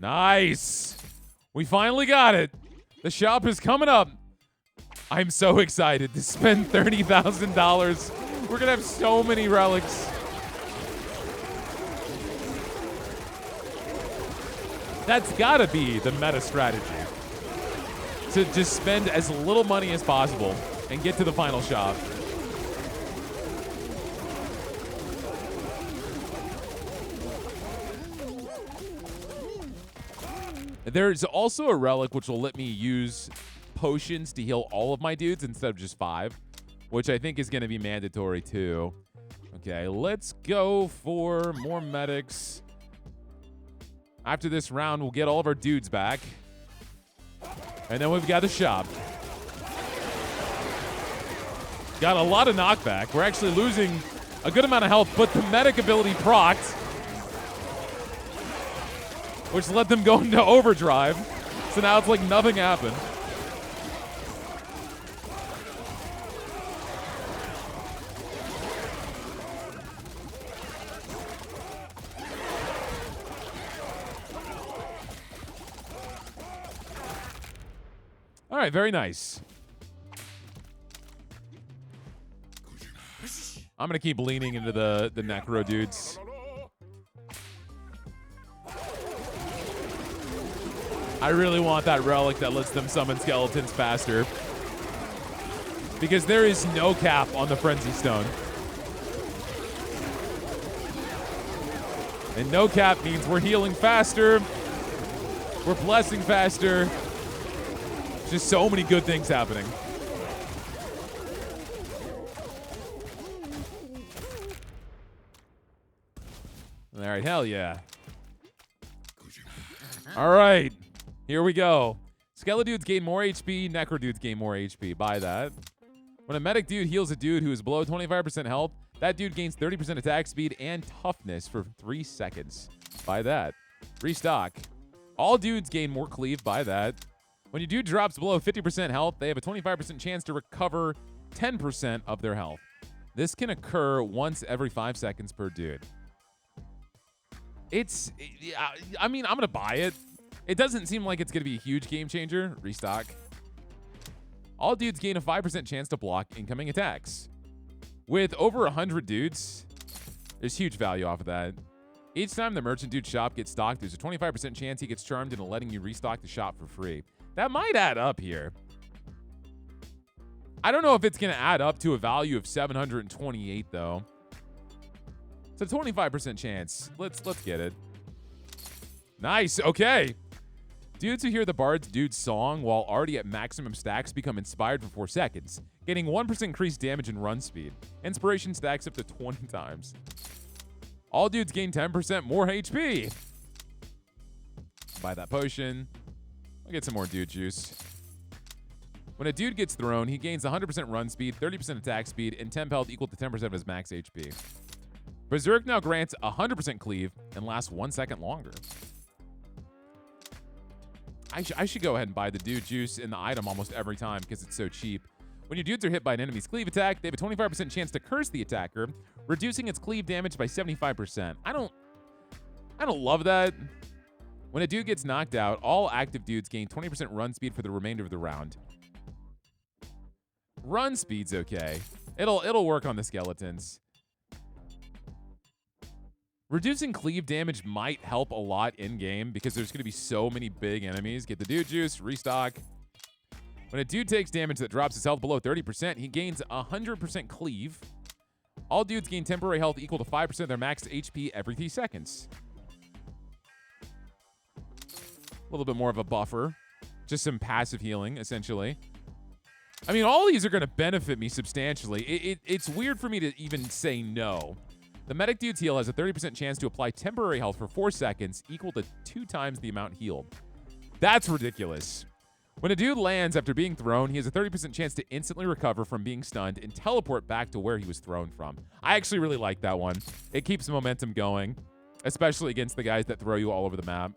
Nice. We finally got it. The shop is coming up. I'm so excited to spend $30,000. We're going to have so many relics. That's got to be the meta strategy. To just spend as little money as possible and get to the final shop. There's also a relic which will let me use potions to heal all of my dudes instead of just 5, which I think is going to be mandatory too. Okay, let's go for more medics. After this round, we'll get all of our dudes back. And then we've got the shop. Got a lot of knockback. We're actually losing a good amount of health, but the medic ability procced, which let them go into overdrive. So now it's like nothing happened. All right, very nice. I'm going to keep leaning into the necro dudes. I really want that relic that lets them summon skeletons faster. Because there is no cap on the Frenzy Stone. And no cap means we're healing faster. We're blessing faster. Just so many good things happening. All right, hell yeah. All right. Here we go. Skeleton dudes gain more HP. Necro dudes gain more HP. Buy that. When a medic dude heals a dude who is below 25% health, that dude gains 30% attack speed and toughness for 3 seconds. Buy that. Restock. All dudes gain more cleave. Buy that. When your dude drops below 50% health, they have a 25% chance to recover 10% of their health. This can occur once every 5 seconds per dude. I mean, I'm going to buy it. It doesn't seem like it's going to be a huge game changer. Restock. All dudes gain a 5% chance to block incoming attacks. With over 100 dudes, there's huge value off of that. Each time the merchant dude shop gets stocked, there's a 25% chance he gets charmed into letting you restock the shop for free. That might add up here. I don't know if it's going to add up to a value of 728, though. It's a 25% chance. Let's get it. Nice. Okay. Dudes who hear the Bard's Dude's song while already at maximum stacks become inspired for 4 seconds, getting 1% increased damage and run speed. Inspiration stacks up to 20 times. All dudes gain 10% more HP. Buy that potion. I'll get some more dude juice. When a dude gets thrown, he gains 100% run speed, 30% attack speed, and temp health equal to 10% of his max HP. Berserk now grants 100% cleave and lasts 1 second longer. I should go ahead and buy the dude juice in the item almost every time because it's so cheap. When your dudes are hit by an enemy's cleave attack, they have a 25% chance to curse the attacker, reducing its cleave damage by 75%. I don't love that. When a dude gets knocked out, all active dudes gain 20% run speed for the remainder of the round. Run speed's okay. It'll work on the skeletons. Reducing cleave damage might help a lot in-game because there's going to be so many big enemies. Get the dude juice, restock. When a dude takes damage that drops his health below 30%, he gains 100% cleave. All dudes gain temporary health equal to 5% of their max HP every 3 seconds. A little bit more of a buffer. Just some passive healing, essentially. I mean, all these are going to benefit me substantially. It's weird for me to even say no. The medic dude's heal has a 30% chance to apply temporary health for 4 seconds, equal to 2 times the amount healed. That's ridiculous. When a dude lands after being thrown, he has a 30% chance to instantly recover from being stunned and teleport back to where he was thrown from. I actually really like that one. It keeps momentum going, especially against the guys that throw you all over the map.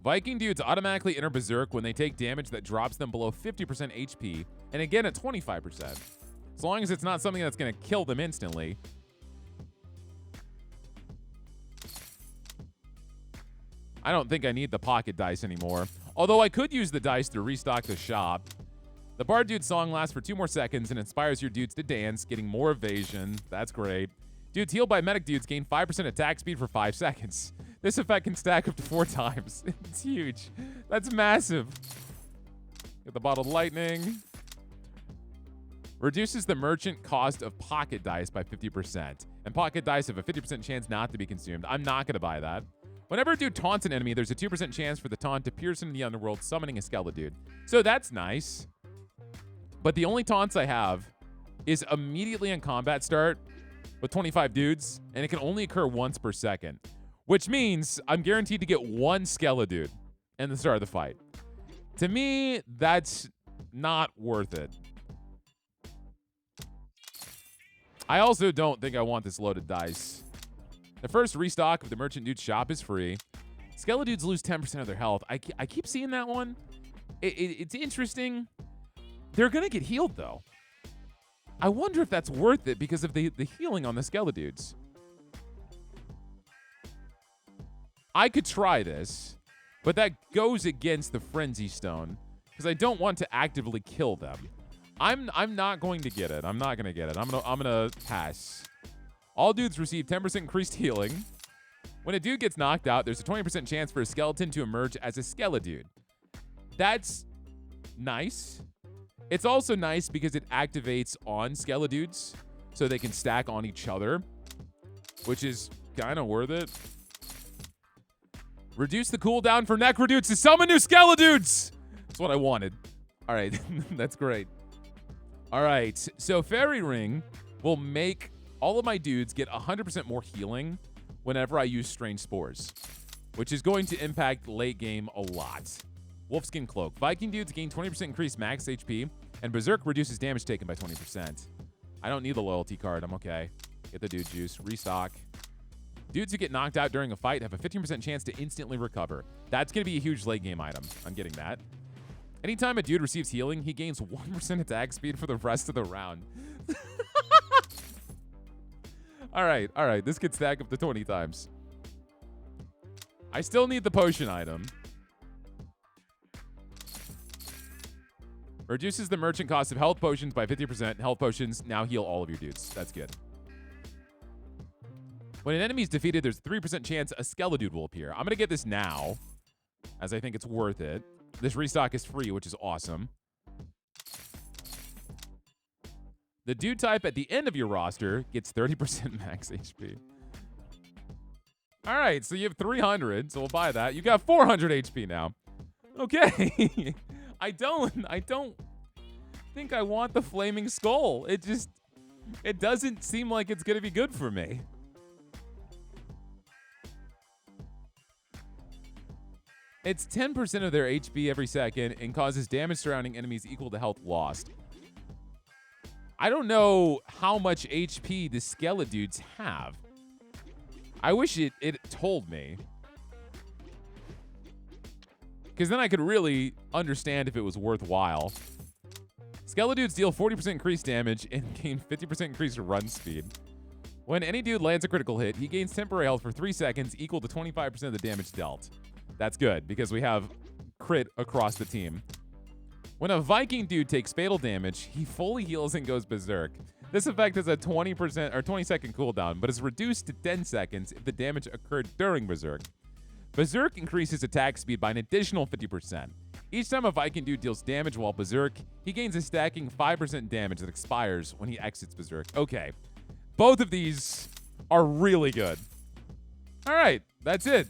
Viking dudes automatically enter Berserk when they take damage that drops them below 50% HP, and again at 25%. As long as it's not something that's going to kill them instantly. I don't think I need the pocket dice anymore. Although I could use the dice to restock the shop. The Bard Dude song lasts for 2 more seconds and inspires your dudes to dance, getting more evasion. That's great. Dudes healed by medic dudes gain 5% attack speed for 5 seconds. This effect can stack up to 4 times. It's huge. That's massive. Get the bottled lightning. Reduces the merchant cost of pocket dice by 50%. And pocket dice have a 50% chance not to be consumed. I'm not going to buy that. Whenever a dude taunts an enemy, there's a 2% chance for the taunt to pierce into the underworld, summoning a skeleton dude. So that's nice. But the only taunts I have is immediately on combat start with 25 dudes, and it can only occur once per second. Which means I'm guaranteed to get 1 skeleton dude in the start of the fight. To me, that's not worth it. I also don't think I want this loaded dice. The first restock of the Merchant Dude shop is free. Skeleton dudes lose 10% of their health. I keep seeing that one. It's interesting. They're going to get healed, though. I wonder if that's worth it because of the healing on the skeleton dudes. I could try this, but that goes against the Frenzy Stone because I don't want to actively kill them. I'm not going to get it. I'm not going to get it. I'm gonna pass. All dudes receive 10% increased healing. When a dude gets knocked out, there's a 20% chance for a skeleton to emerge as a skeleton dude. That's nice. It's also nice because it activates on skeleton dudes so they can stack on each other, which is kind of worth it. Reduce the cooldown for necrodudes to summon new skeledudes. That's what I wanted. All right, that's great. All right, so Fairy Ring will make all of my dudes get 100% more healing whenever I use Strange Spores, which is going to impact late game a lot. Wolfskin Cloak. Viking dudes gain 20% increased max HP, and Berserk reduces damage taken by 20%. I don't need the loyalty card. I'm okay. Get the dude juice. Restock. Dudes who get knocked out during a fight have a 15% chance to instantly recover. That's going to be a huge late game item. I'm getting that. Anytime a dude receives healing, he gains 1% attack speed for the rest of the round. All right. This could stack up to 20 times. I still need the potion item. Reduces the merchant cost of health potions by 50%. Health potions now heal all of your dudes. That's good. When an enemy is defeated, there's a 3% chance a skeleton dude will appear. I'm going to get this now, as I think it's worth it. This restock is free, which is awesome. The dude type at the end of your roster gets 30% max HP. All right, so you have 300, so we'll buy that. You got 400 HP now. Okay. I don't think I want the flaming skull. It doesn't seem like it's going to be good for me. It's 10% of their HP every second and causes damage surrounding enemies equal to health lost. I don't know how much HP the skeleton dudes have. I wish it told me. Because then I could really understand if it was worthwhile. Skeleton dudes deal 40% increased damage and gain 50% increased run speed. When any dude lands a critical hit, he gains temporary health for 3 seconds equal to 25% of the damage dealt. That's good because we have crit across the team. When a Viking dude takes fatal damage, he fully heals and goes berserk. This effect has a 20% or 20-second cooldown, but is reduced to 10 seconds if the damage occurred during berserk. Berserk increases attack speed by an additional 50%. Each time a Viking dude deals damage while berserk, he gains a stacking 5% damage that expires when he exits berserk. Okay, both of these are really good. All right, that's it.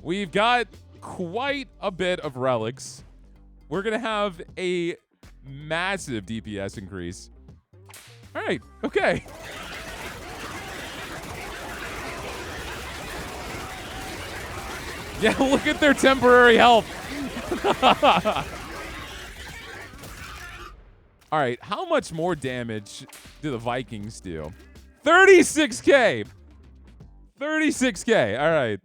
We've got quite a bit of relics. We're going to have a massive DPS increase. All right, okay. Yeah, look at their temporary health. All right, how much more damage do the Vikings do? 36K. 36K. All right.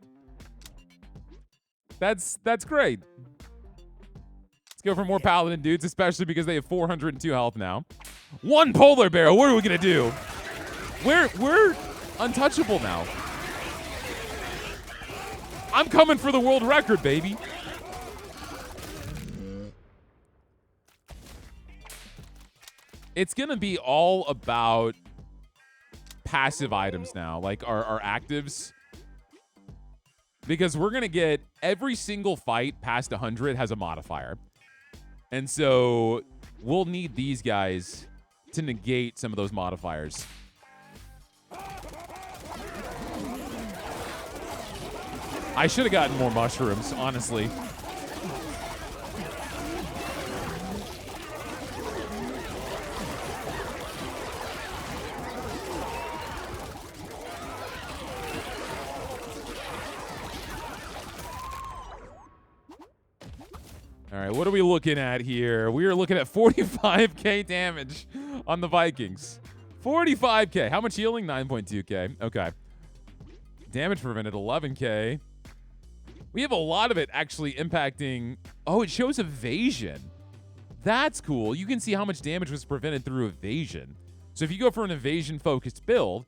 That's great. Let's go for more Paladin dudes, especially because they have 402 health now. 1 polar bear. What are we gonna do? We're untouchable now. I'm coming for the world record, baby. It's gonna be all about passive items now, like our actives. Because we're going to get every single fight past 100 has a modifier. And so we'll need these guys to negate some of those modifiers. I should have gotten more mushrooms, honestly. All right, what are we looking at here? We are looking at 45K damage on the Vikings. 45K. How much healing? 9.2K. Okay. Damage prevented, 11K. We have a lot of it actually impacting... Oh, it shows evasion. That's cool. You can see how much damage was prevented through evasion. So if you go for an evasion-focused build,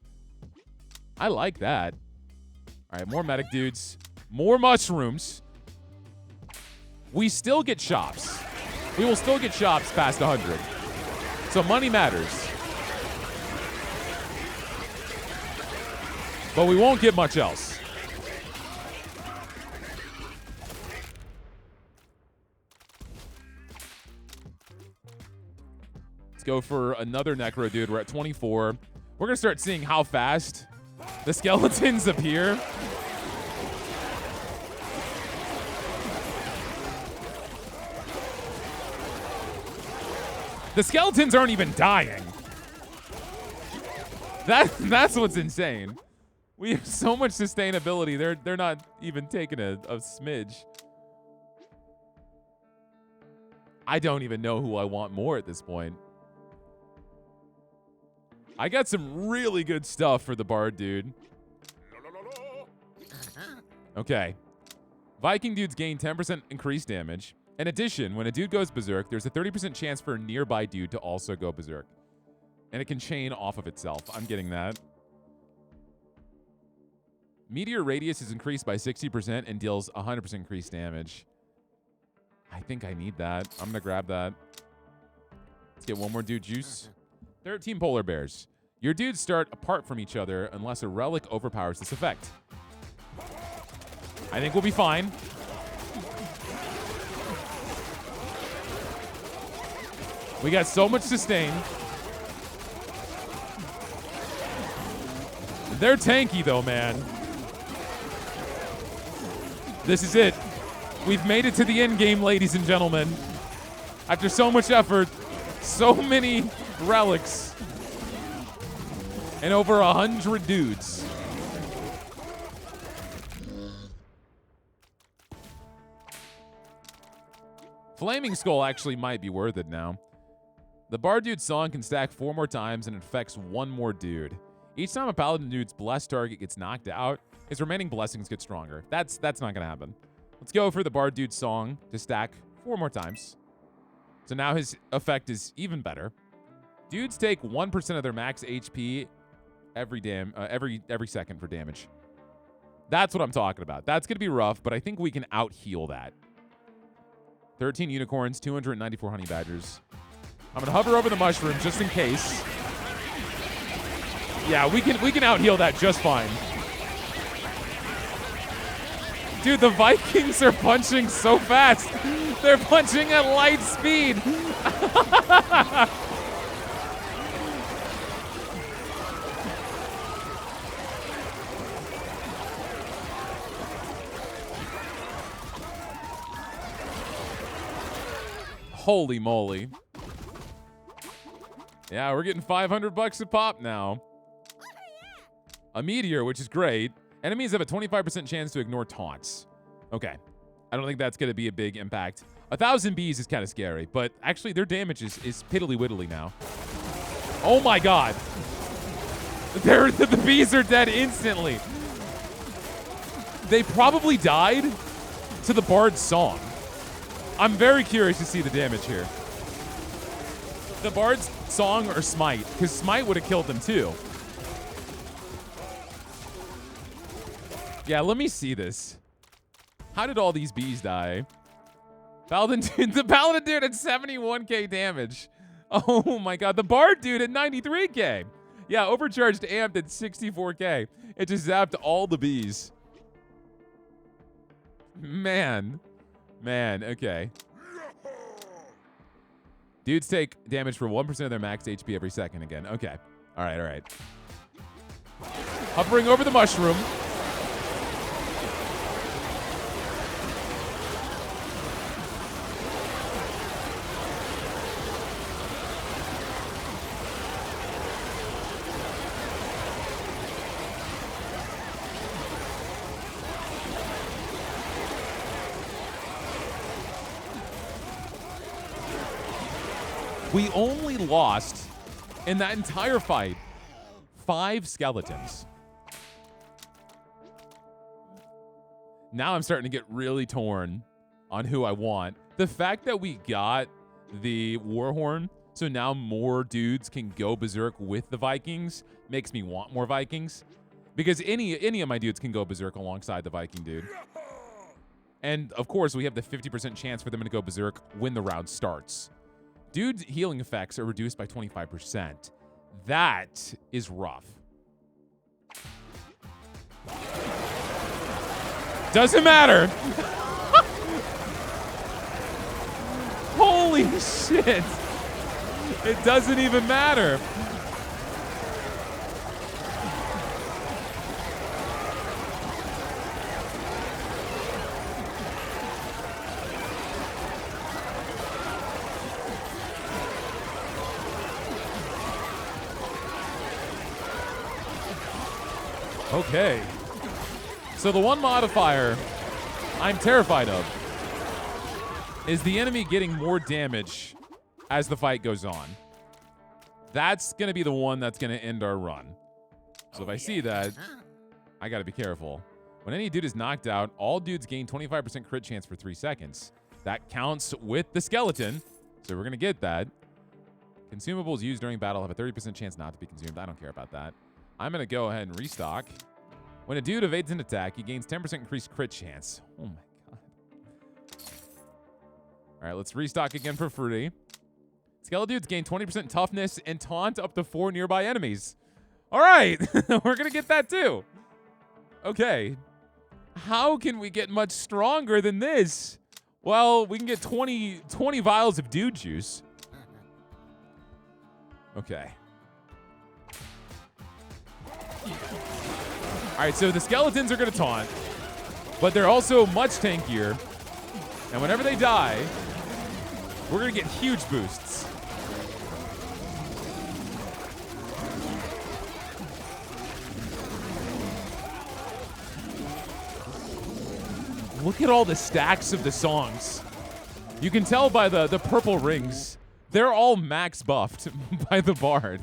I like that. All right, more medic dudes. More mushrooms. We still get shops. We will still get shops past 100. So money matters. But we won't get much else. Let's go for another necro dude. We're at 24. We're going to start seeing how fast the skeletons appear. The skeletons aren't even dying. That's what's insane. We have so much sustainability. They're not even taking a smidge. I don't even know who I want more at this point. I got some really good stuff for the bard dude. Okay. Viking dudes gain 10% increased damage. In addition, when a dude goes berserk, there's a 30% chance for a nearby dude to also go berserk. And it can chain off of itself. I'm getting that. Meteor radius is increased by 60% and deals 100% increased damage. I think I need that. I'm going to grab that. Let's get one more dude juice. 13 polar bears. Your dudes start apart from each other unless a relic overpowers this effect. I think we'll be fine. We got so much sustain. They're tanky, though, man. This is it. We've made it to the end game, ladies and gentlemen. After so much effort, so many relics, and over 100 dudes. Flaming Skull actually might be worth it now. The Bard Dude's song can stack 4 more times and infects 1 more dude. Each time a Paladin dude's blessed target gets knocked out, his remaining blessings get stronger. That's not going to happen. Let's go for the Bard Dude's song to stack 4 more times. So now his effect is even better. Dudes take 1% of their max HP every second for damage. That's what I'm talking about. That's going to be rough, but I think we can out-heal that. 13 unicorns, 294 honey badgers. I'm going to hover over the mushroom just in case. Yeah, we can out-heal that just fine. Dude, the Vikings are punching so fast. They're punching at light speed. Holy moly. Yeah, we're getting $500 a pop now. A meteor, which is great. Enemies have a 25% chance to ignore taunts. Okay. I don't think that's going to be a big impact. 1,000 bees is kind of scary, but actually their damage is piddly-widdly now. Oh my god. The bees are dead instantly. They probably died to the Bard's song. I'm very curious to see the damage here. The Bard's song or Smite, because Smite would have killed them too. Yeah, let me see this. How did all these bees die? Paladin dude, the Paladin dude at 71k damage. Oh my god, the Bard dude at 93k. Yeah, overcharged amped at 64k. It just zapped all the bees. Man, okay. Dudes take damage for 1% of their max HP every second again. Okay, all right. Hovering over the mushroom. We only lost, in that entire fight, 5 skeletons. Now I'm starting to get really torn on who I want. The fact that we got the Warhorn, so now more dudes can go berserk with the Vikings, makes me want more Vikings. Because any of my dudes can go berserk alongside the Viking dude. And, of course, we have the 50% chance for them to go berserk when the round starts. Dude's healing effects are reduced by 25%. That is rough. Doesn't matter. Holy shit. It doesn't even matter. Okay. So the one modifier I'm terrified of is the enemy getting more damage as the fight goes on. That's going to be the one that's going to end our run. So if I see that, I got to be careful. When any dude is knocked out, all dudes gain 25% crit chance for 3 seconds. That counts with the skeleton, so we're going to get that. Consumables used during battle have a 30% chance not to be consumed. I don't care about that. I'm going to go ahead and restock. When a dude evades an attack, he gains 10% increased crit chance. Oh my god. All right, let's restock again for free. Skeleton dudes gain 20% toughness and taunt up to 4 nearby enemies. All right, we're going to get that too. Okay. How can we get much stronger than this? Well, we can get 20 vials of dude juice. Okay. All right, so the skeletons are going to taunt, but they're also much tankier. And whenever they die, we're going to get huge boosts. Look at all the stacks of the songs. You can tell by the purple rings. They're all max buffed by the bard.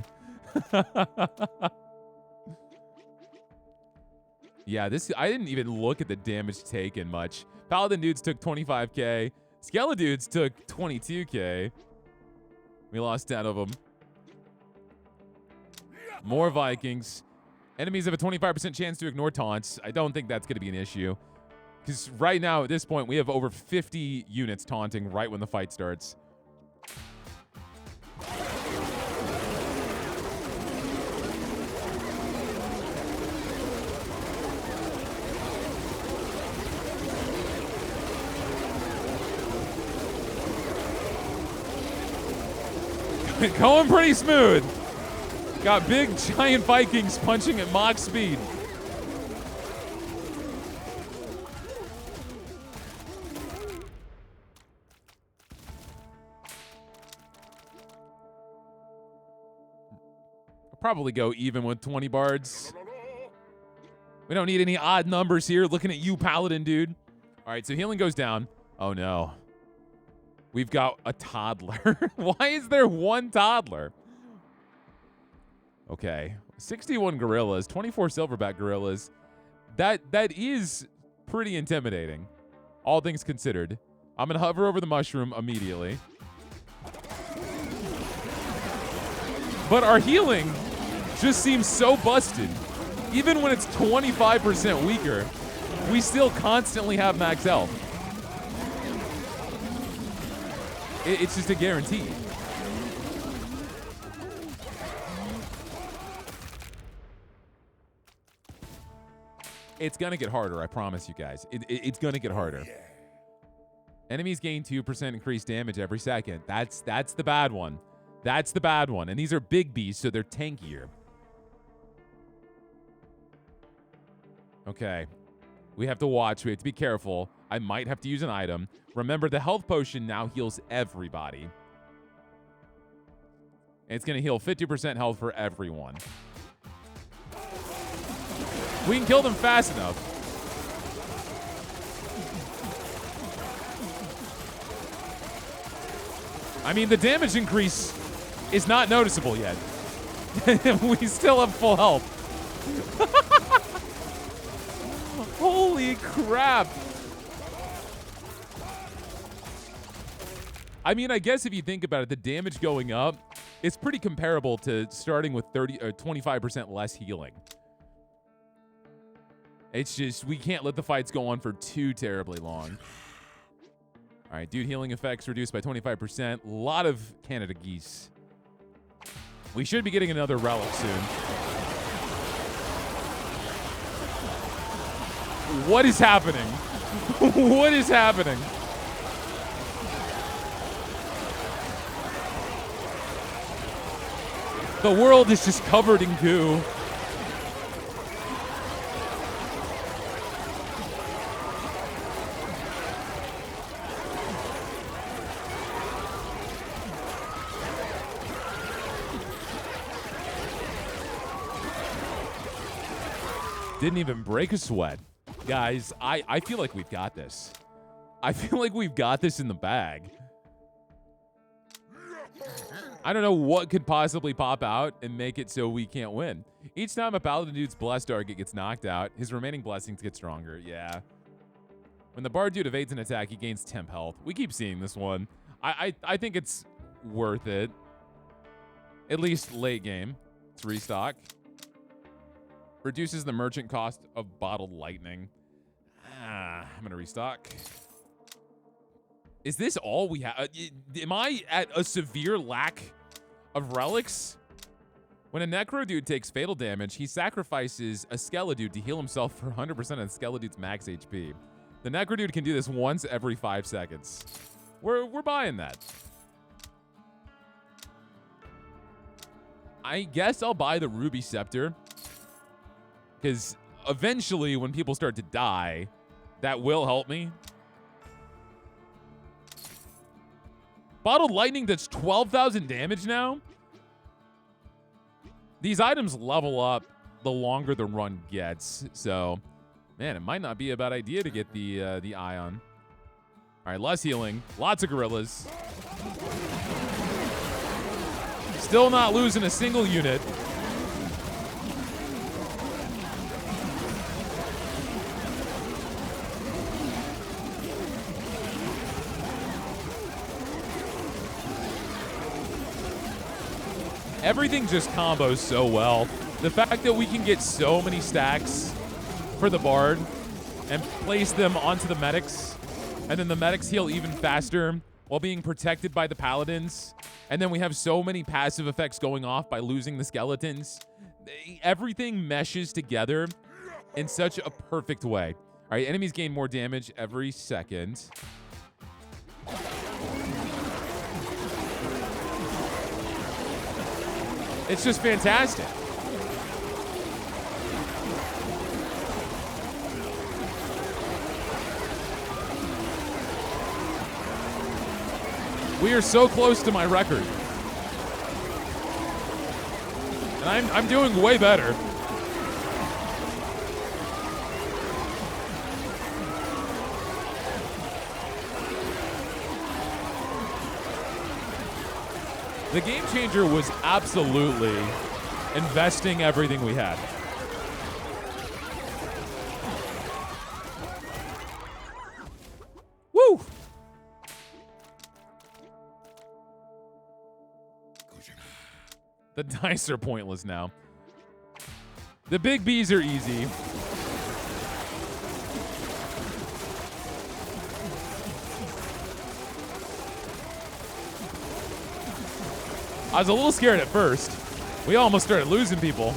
Yeah, I didn't even look at the damage taken much. Paladin dudes took 25k. Skeleton dudes took 22k. We lost 10 of them. More Vikings. Enemies have a 25% chance to ignore taunts. I don't think that's going to be an issue. Because right now, at this point, we have over 50 units taunting right when the fight starts. Going pretty smooth. Got big, giant Vikings punching at Mach speed. Probably go even with 20 bards. We don't need any odd numbers here. Looking at you, Paladin, dude. All right, so healing goes down. Oh, no. We've got a toddler. Why is there one toddler? Okay. 61 gorillas, 24 silverback gorillas. That is pretty intimidating, all things considered. I'm going to hover over the mushroom immediately. But our healing just seems so busted. Even when it's 25% weaker, we still constantly have max health. It's just a guarantee. It's gonna get harder, I promise you guys. It's gonna get harder. Enemies gain 2% increased damage every second. That's the bad one. That's the bad one. And these are big beasts, so they're tankier. Okay. We have to watch. We have to be careful. I might have to use an item. Remember, the health potion now heals everybody. And it's going to heal 50% health for everyone. We can kill them fast enough. I mean, the damage increase is not noticeable yet. We still have full health. Holy crap. I mean, I guess if you think about it, the damage going up is pretty comparable to starting with 30 or 25% less healing. It's just, we can't let the fights go on for too terribly long. All right, dude, healing effects reduced by 25%. A lot of Canada geese. We should be getting another relic soon. What is happening? What is happening? The world is just covered in goo. Didn't even break a sweat. Guys, I feel like we've got this. I feel like we've got this in the bag. I don't know what could possibly pop out and make it so we can't win. Each time a Paladin dude's blessed target gets knocked out, his remaining blessings get stronger. Yeah. When the Bard dude evades an attack, he gains temp health. We keep seeing this one. I think it's worth it. At least late game. It's restock. Reduces the merchant cost of bottled lightning. I'm going to restock. Is this all we have? Am I at a severe lack of relics? When a necro dude takes fatal damage, he sacrifices a skeleton dude to heal himself for 100% of the skeleton dude's max HP. The necro dude can do this once every 5 seconds. We're buying that. I guess I'll buy the Ruby Scepter, because eventually, when people start to die, that will help me. Bottled lightning that's 12,000 damage now. These items level up the longer the run gets. So, man, it might not be a bad idea to get the ion. All right, less healing. Lots of gorillas. Still not losing a single unit. Everything just combos so well. The fact that we can get so many stacks for the Bard and place them onto the medics, and then the medics heal even faster while being protected by the Paladins, and then we have so many passive effects going off by losing the skeletons. Everything meshes together in such a perfect way. All right, enemies gain more damage every second. It's just fantastic. We are so close to my record. And I'm doing way better. The game changer was absolutely investing everything we had. Woo! The dice are pointless now. The big Bs are easy. I was a little scared at first. We almost started losing people.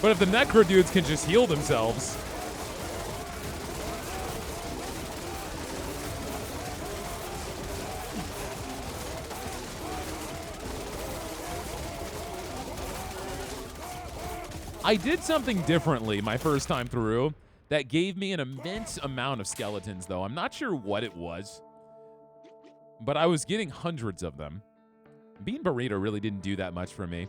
But if the necro dudes can just heal themselves. I did something differently my first time through that gave me an immense amount of skeletons, though. I'm not sure what it was, but I was getting hundreds of them. Bean Burrito really didn't do that much for me.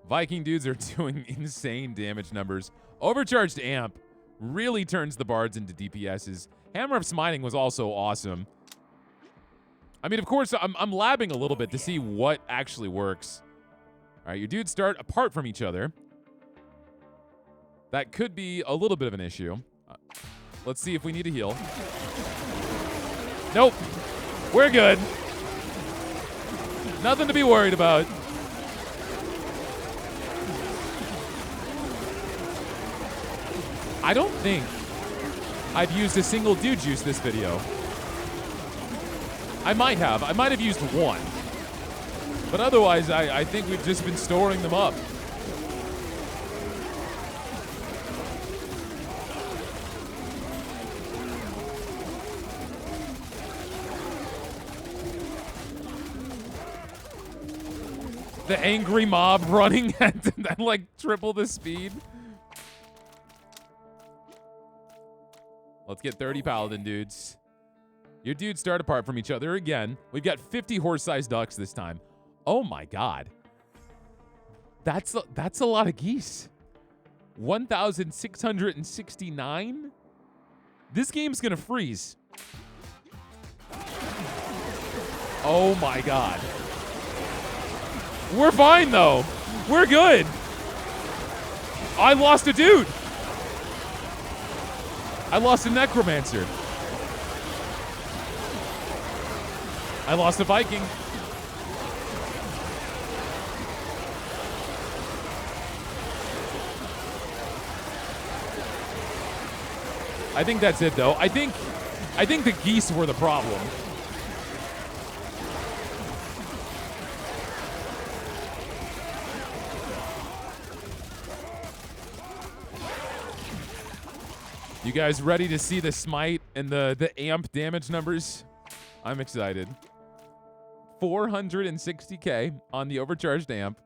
Viking dudes are doing insane damage numbers. Overcharged Amp really turns the bards into DPSs. Hammer of Smiting was also awesome. I mean, of course, I'm labbing a little bit to see what actually works. All right, your dudes start apart from each other. That could be a little bit of an issue. Let's see if we need to heal. Nope. We're good. Nothing to be worried about. I don't think I've used a single dude juice this video. I might have. I might have used one. But otherwise, I think we've just been storing them up. The angry mob running at like triple the speed. Let's get 30 Paladin dudes. Your dudes start apart from each other again. We've got 50 horse-sized ducks this time. Oh my god. That's a lot of geese. 1,669? This game's gonna freeze. Oh my god. We're fine, though. We're good. I lost a dude. I lost a necromancer. I lost a Viking. I think that's it, though. I think the geese were the problem. You guys ready to see the smite and the amp damage numbers? I'm excited. 460k on the overcharged amp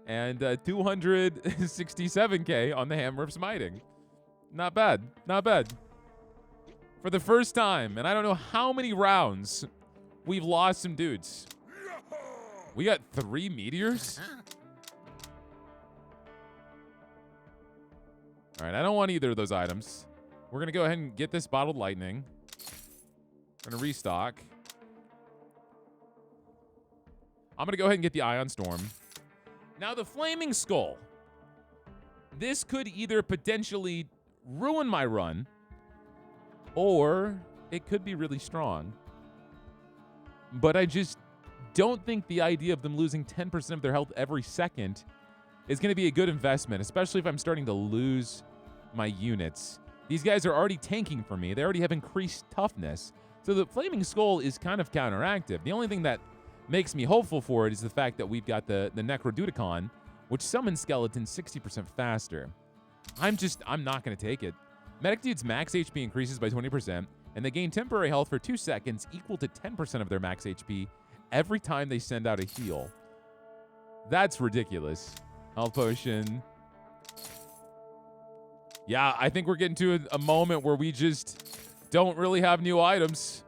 and 267k on the Hammer of Smiting. Not bad. Not bad. For the first time, and I don't know how many rounds, we've lost some dudes. We got 3 meteors? All right, I don't want either of those items. We're going to go ahead and get this bottled lightning. We're going to restock. I'm going to go ahead and get the Ion Storm. Now, the Flaming Skull. This could either potentially ruin my run, or it could be really strong. But I just don't think the idea of them losing 10% of their health every second is going to be a good investment, especially if I'm starting to lose my units. These guys are already tanking for me. They already have increased toughness. So the Flaming Skull is kind of counteractive. The only thing that makes me hopeful for it is the fact that we've got the Necrodudicon, which summons skeletons 60% faster. I'm not going to take it. Medic dude's max HP increases by 20%, and they gain temporary health for 2 seconds equal to 10% of their max HP every time they send out a heal. That's ridiculous. Health potion. Yeah, I think we're getting to a moment where we just don't really have new items.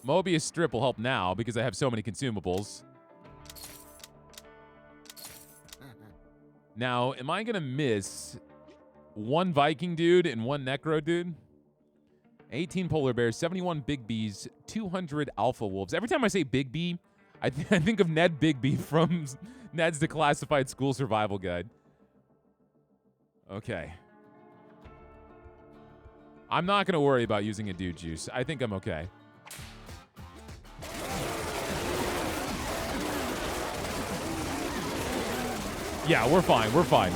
Mobius Strip will help now because I have so many consumables. Now, am I going to miss 1 Viking dude and 1 Necro dude? 18 Polar Bears, 71 Big Bees, 200 Alpha Wolves. Every time I say Big B, I think of Ned Bigby from Ned's Declassified School Survival Guide. Okay. I'm not going to worry about using a dude juice. I think I'm okay. Yeah, we're fine. We're fine.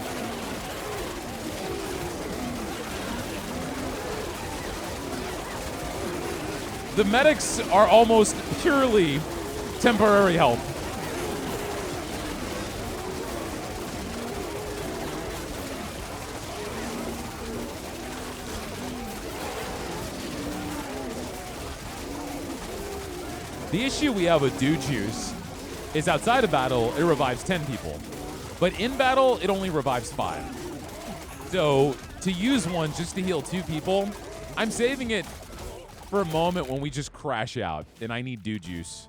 The medics are almost purely temporary help. The issue we have with Dude Juice is outside of battle, it revives 10 people. But in battle, it only revives 5. So to use one just to heal 2 people, I'm saving it for a moment when we just crash out and I need Dude Juice.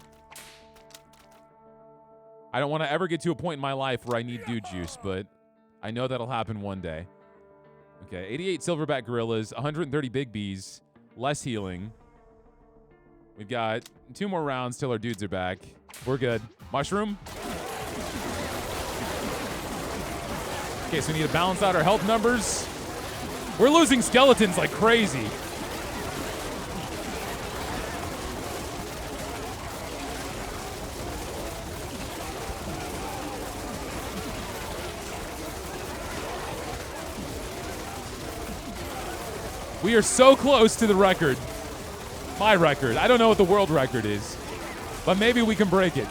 I don't want to ever get to a point in my life where I need Dude Juice, but I know that'll happen one day. Okay, 88 Silverback Gorillas, 130 Big Bees, less healing. We've got 2 more rounds till our dudes are back. We're good. Mushroom. Okay, so we need to balance out our health numbers. We're losing skeletons like crazy. We are so close to the record. My record. I don't know what the world record is, but maybe we can break it.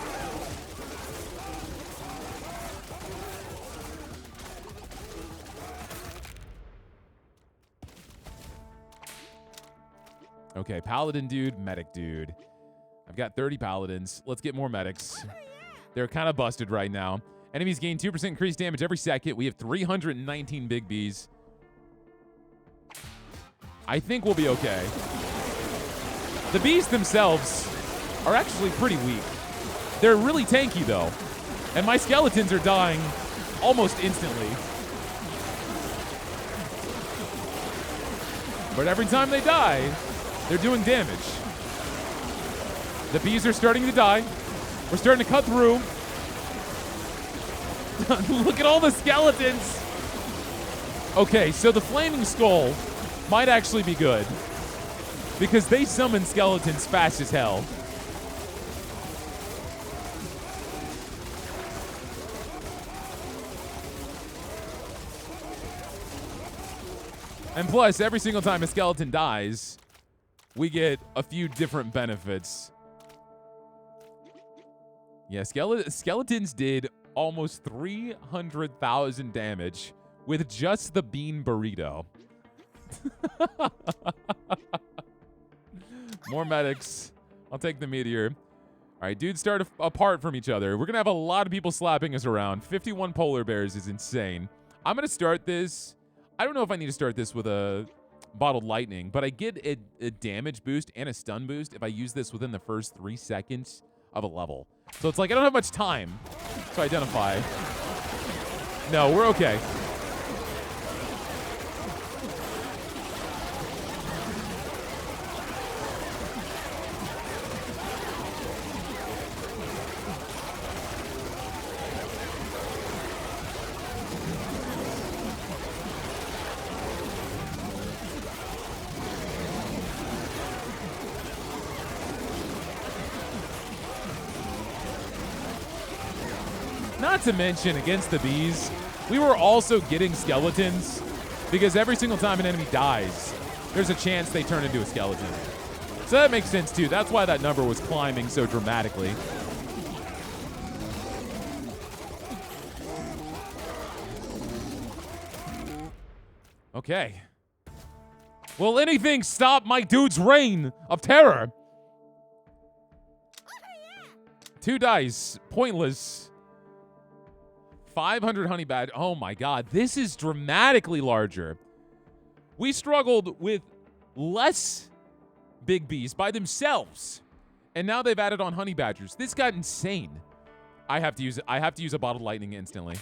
Okay, Paladin dude, medic dude. I've got 30 Paladins. Let's get more medics. They're kind of busted right now. Enemies gain 2% increased damage every second. We have 319 Big Bees. I think we'll be okay. The bees themselves are actually pretty weak. They're really tanky, though. And my skeletons are dying almost instantly. But every time they die, they're doing damage. The bees are starting to die. We're starting to cut through. Look at all the skeletons. Okay, so the Flaming Skull might actually be good because they summon skeletons fast as hell. And plus, every single time a skeleton dies, we get a few different benefits. Yeah, skeletons did almost 300,000 damage with just the bean burrito. More medics. I'll take the meteor. All right, dudes start apart from each other. We're going to have a lot of people slapping us around. 51 polar bears is insane. I'm going to start this. I don't know if I need to start this with a bottled lightning, but I get a damage boost and a stun boost if I use this within the first 3 seconds of a level. So it's like I don't have much time to identify. No, we're okay. Not to mention, against the bees, we were also getting skeletons because every single time an enemy dies, there's a chance they turn into a skeleton. So that makes sense too. That's why that number was climbing so dramatically. Okay. Will anything stop my dude's reign of terror? 2 dice. Pointless. 500 honey badge. Oh my god, this is dramatically larger. We struggled with less big bees by themselves, and now they've added on honey badgers. This got insane. I have to use a bottled lightning instantly.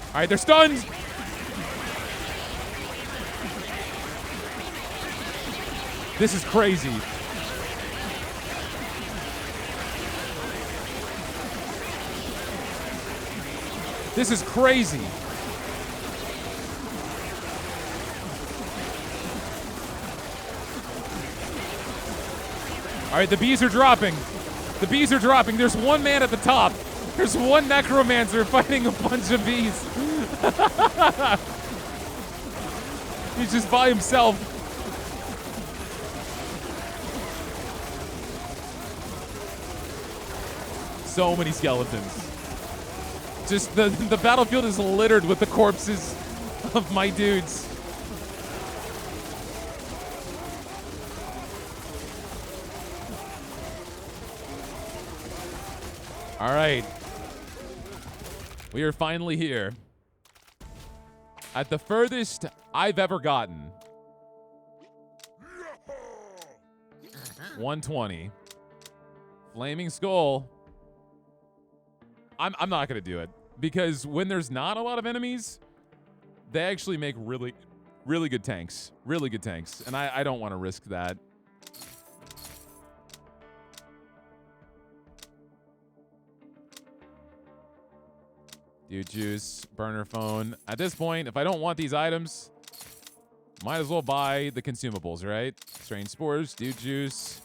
All right, they're stunned. This is crazy. This is crazy. All right, the bees are dropping. The bees are dropping. There's one man at the top. There's one necromancer fighting a bunch of bees. He's just by himself. So many skeletons. Just the battlefield is littered with the corpses of my dudes. All right. We are finally here. At the furthest I've ever gotten. 120. Flaming Skull. I'm not going to do it. Because when there's not a lot of enemies, they actually make really, really good tanks. Really good tanks. And I don't want to risk that. Dude juice, burner phone. At this point, if I don't want these items, might as well buy the consumables, right? Strange spores, dude juice,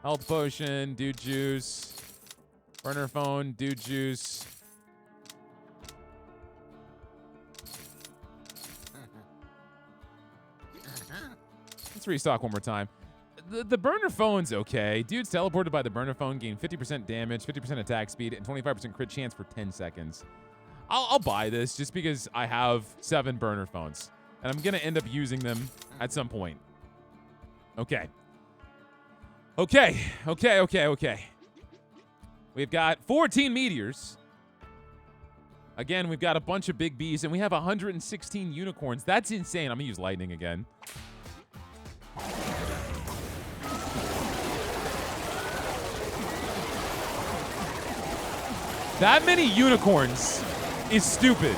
health potion, dude juice, burner phone, dude juice. Let's restock one more time. The burner phone's okay. Dudes teleported by the burner phone gain 50% damage, 50% attack speed, and 25% crit chance for 10 seconds. I'll buy this just because I have 7 burner phones, and I'm going to end up using them at some point. Okay. Okay. We've got 14 meteors. Again, we've got a bunch of big bees, and we have 116 unicorns. That's insane. I'm going to use lightning again. That many unicorns is stupid.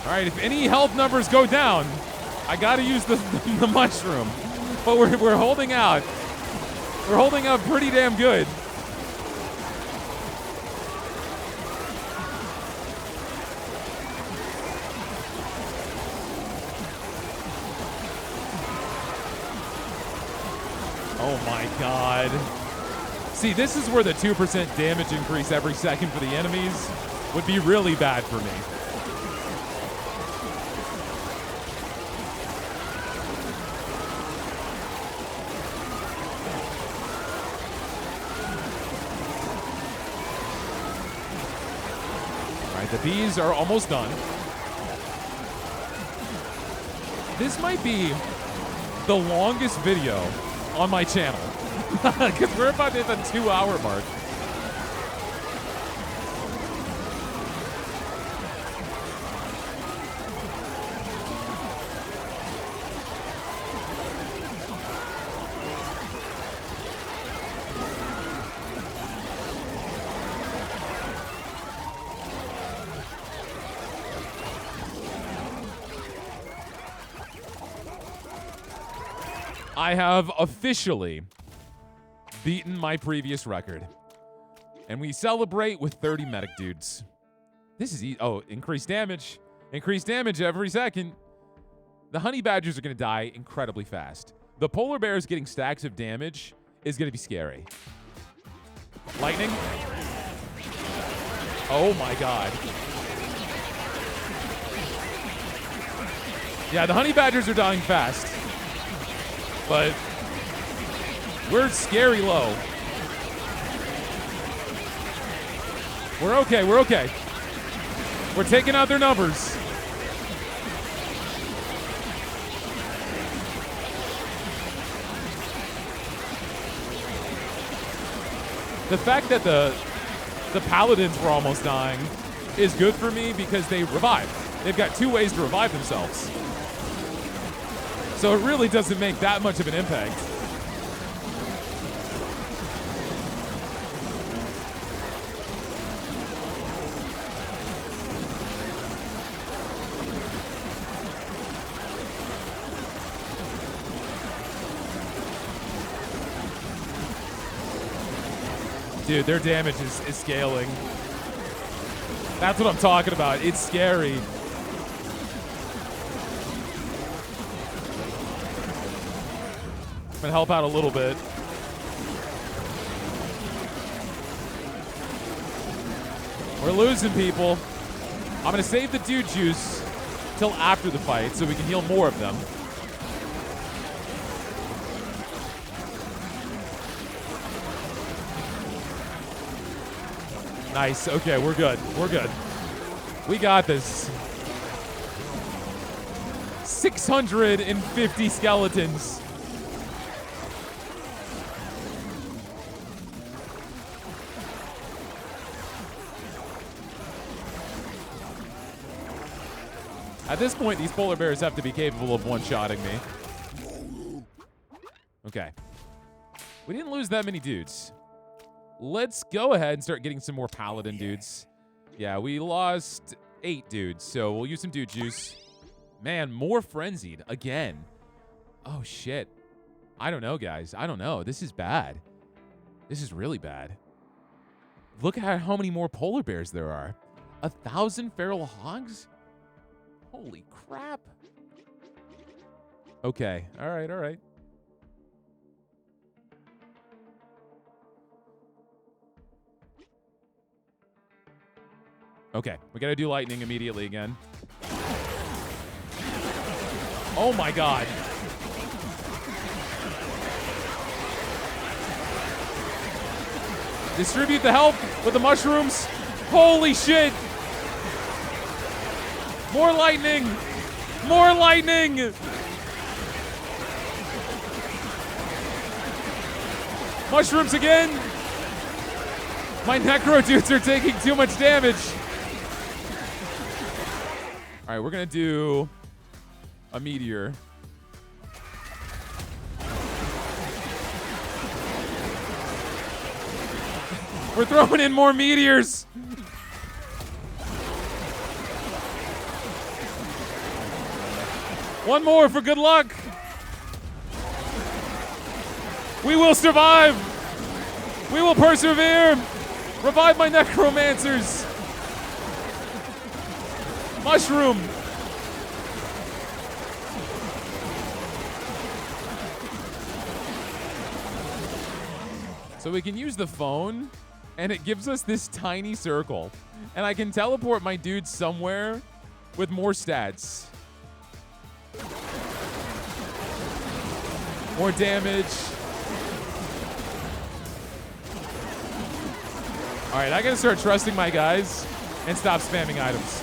All right, if any health numbers go down, I got to use the mushroom. But we're holding out. We're holding out pretty damn good. Oh my god. See, this is where the 2% damage increase every second for the enemies would be really bad for me. right, the bees are almost done. This might be the longest video on my channel because we're about to hit the 2-hour mark. I have officially beaten my previous record. And we celebrate with 30 medic dudes. This is increased damage. Increased damage every second. The honey badgers are going to die incredibly fast. The polar bears getting stacks of damage is going to be scary. Lightning. Oh my god. Yeah, the honey badgers are dying fast. But we're scary low. We're okay, we're okay. We're taking out their numbers. The fact that the paladins were almost dying is good for me because they revive. They've got 2 ways to revive themselves. So it really doesn't make that much of an impact. Dude, their damage is scaling. That's what I'm talking about. It's scary. I'm gonna help out a little bit. We're losing people. I'm gonna save the dude juice till after the fight so we can heal more of them. Nice. Okay, we're good. We're good. We got this. 650 skeletons. At this point, these polar bears have to be capable of one-shotting me. Okay. We didn't lose that many dudes. Let's go ahead and start getting some more paladin dudes. Yeah, we lost 8 dudes, so we'll use some dude juice. Man, more frenzied again. Oh, shit. I don't know, guys. I don't know. This is bad. This is really bad. Look at how many more polar bears there are. 1,000 feral hogs? Holy crap. Okay. All right. All right. Okay. We got to do lightning immediately again. Oh, my God. Distribute the help with the mushrooms. Holy shit. More lightning! More lightning! Mushrooms again! My necro dudes are taking too much damage. All right, we're gonna do a meteor. We're throwing in more meteors! One more for good luck. We will survive. We will persevere. Revive my necromancers. Mushroom. So we can use the phone, and it gives us this tiny circle. And I can teleport my dudes somewhere with more stats. More damage. All right, I gotta start trusting my guys and stop spamming items.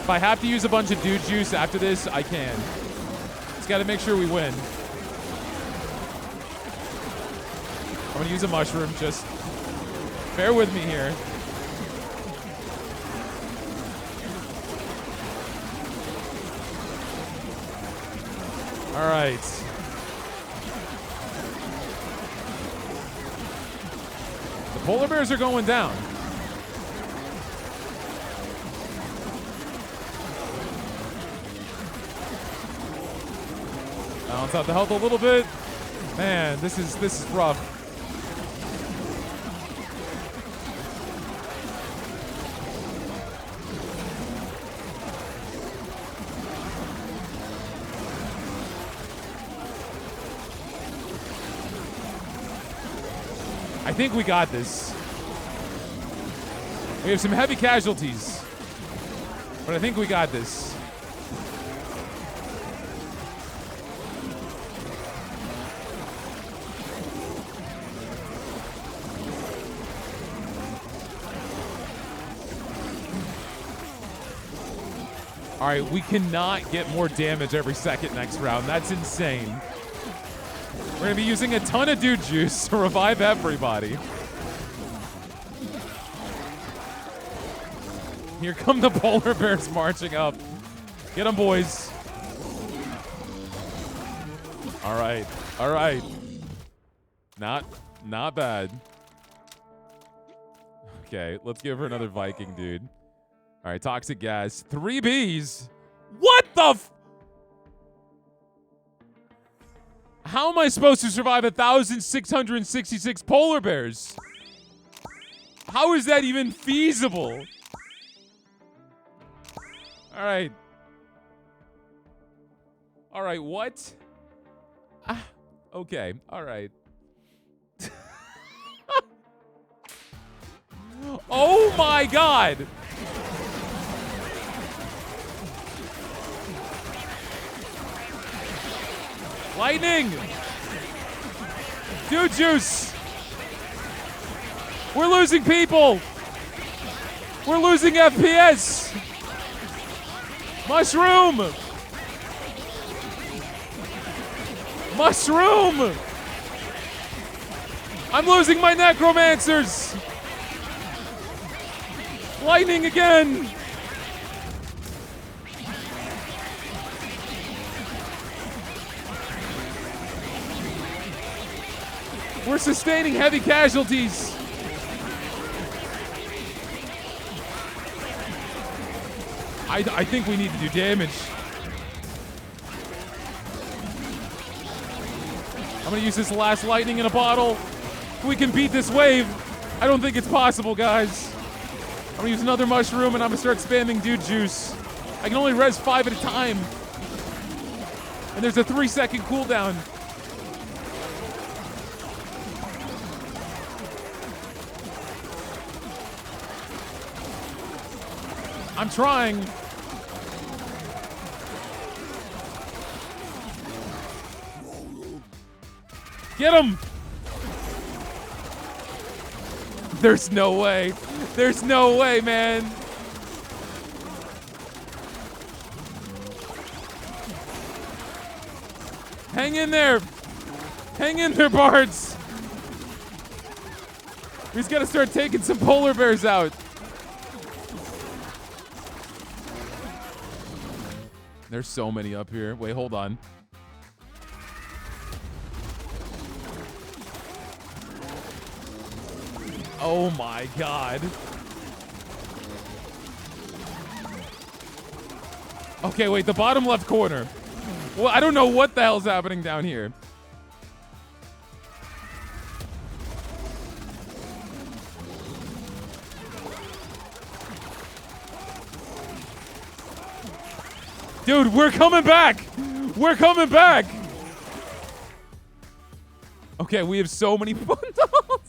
If I have to use a bunch of dude juice after this, I can. Just gotta make sure we win. I'm gonna use a mushroom, just bear with me here. All right. The polar bears are going down. Balance out the health a little bit. Man, this is rough. I think we got this. We have some heavy casualties, but I think we got this. All right, we cannot get more damage every second next round. That's insane. We're gonna be using a ton of dude juice to revive everybody. Here come the polar bears marching up. Get them, boys. All right, all right. Not bad. Okay, let's give her another Viking, dude. All right, toxic gas. 3 Bs. What the f— How am I supposed to survive 1,666 polar bears? How is that even feasible? All right. All right, what? Okay, all right. Oh my God! Lightning! Dude juice! We're losing people! We're losing FPS! Mushroom! Mushroom! I'm losing my necromancers! Lightning again! We're sustaining heavy casualties. I think we need to do damage. I'm gonna use this last lightning in a bottle. We can beat this wave. I don't think it's possible, guys. I'm gonna use another mushroom and I'm gonna start spamming dude juice. I can only res 5 at a time. And there's a 3-second cooldown. I'm trying. Get him! There's no way. There's no way, man. Hang in there. Hang in there, Bards. We just gotta start taking some polar bears out. There's so many up here. Wait, hold on. Oh my God. Okay, wait, the bottom left corner. Well, I don't know what the hell's happening down here. Dude, we're coming back! We're coming back! Okay, we have so many bundles.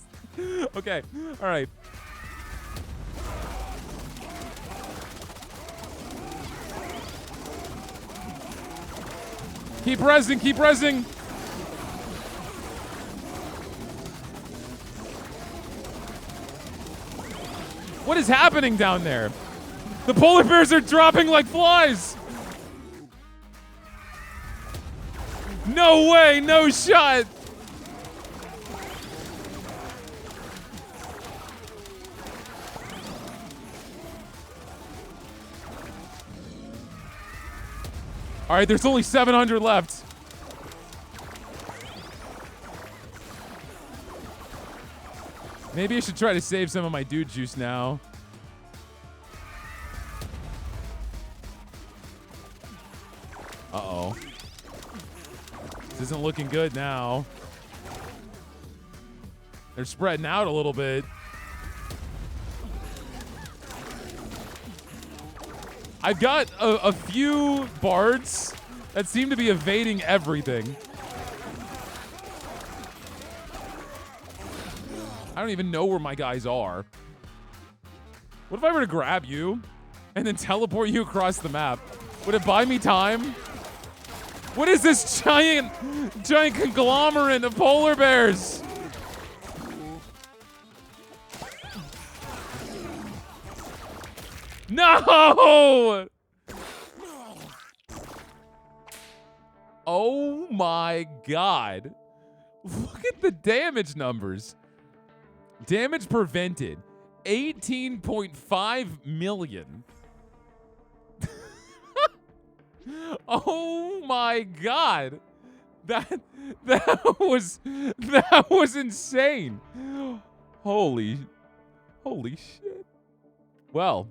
Okay, all right. Keep resing, keep resing. What is happening down there? The polar bears are dropping like flies. No way, no shot. All right, there's only 700 left. Maybe I should try to save some of my dude juice now. Uh-oh. This isn't looking good now. They're spreading out a little bit. I've got a few bards that seem to be evading everything. I don't even know where my guys are. What if I were to grab you and then teleport you across the map? Would it buy me time? What is this giant conglomerate of polar bears? No! Oh my God. Look at the damage numbers. Damage prevented, 18.5 million. Oh my God. That was insane. Holy shit. Well,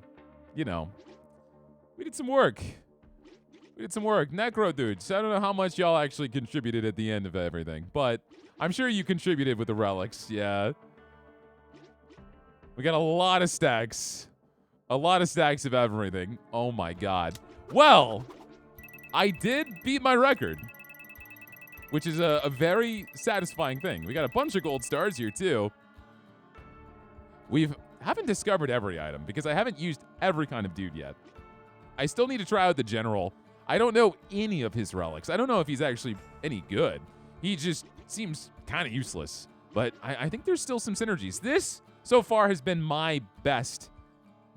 you know, we did some work. Necro dudes. I don't know how much y'all actually contributed at the end of everything, but I'm sure you contributed with the relics. Yeah. We got a lot of stacks. A lot of stacks of everything. Oh my God. Well, I did beat my record, which is a very satisfying thing. We got a bunch of gold stars here too. We haven't discovered every item because I haven't used every kind of dude yet. I still need to try out the general. I don't know any of his relics. I don't know if he's actually any good. He just seems kind of useless, but I think there's still some synergies. This so far has been my best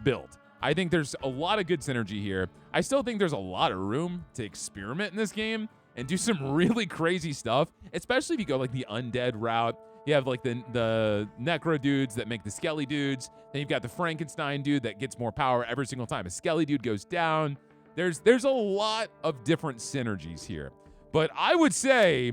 build. I think there's a lot of good synergy here. I still think there's a lot of room to experiment in this game and do some really crazy stuff, especially if you go like the undead route. You have like the necro dudes that make the skelly dudes. Then you've got the Frankenstein dude that gets more power every single time a skelly dude goes down. There's a lot of different synergies here. But I would say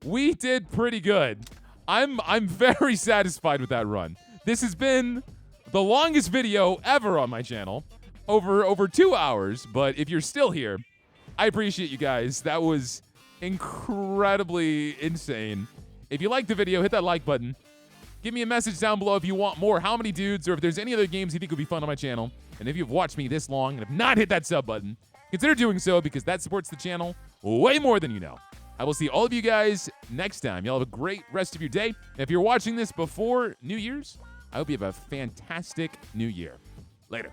we did pretty good. I'm very satisfied with that run. This has been the longest video ever on my channel, over 2 hours. But if you're still here, I appreciate you guys. That was incredibly insane. If you liked the video, hit that like button. Give me a message down below if you want more How Many Dudes, or if there's any other games you think would be fun on my channel. And if you've watched me this long and have not hit that sub button, consider doing so, because that supports the channel way more than you know. I will see all of you guys next time. Y'all have a great rest of your day. And if you're watching this before New Year's, I hope you have a fantastic new year. Later.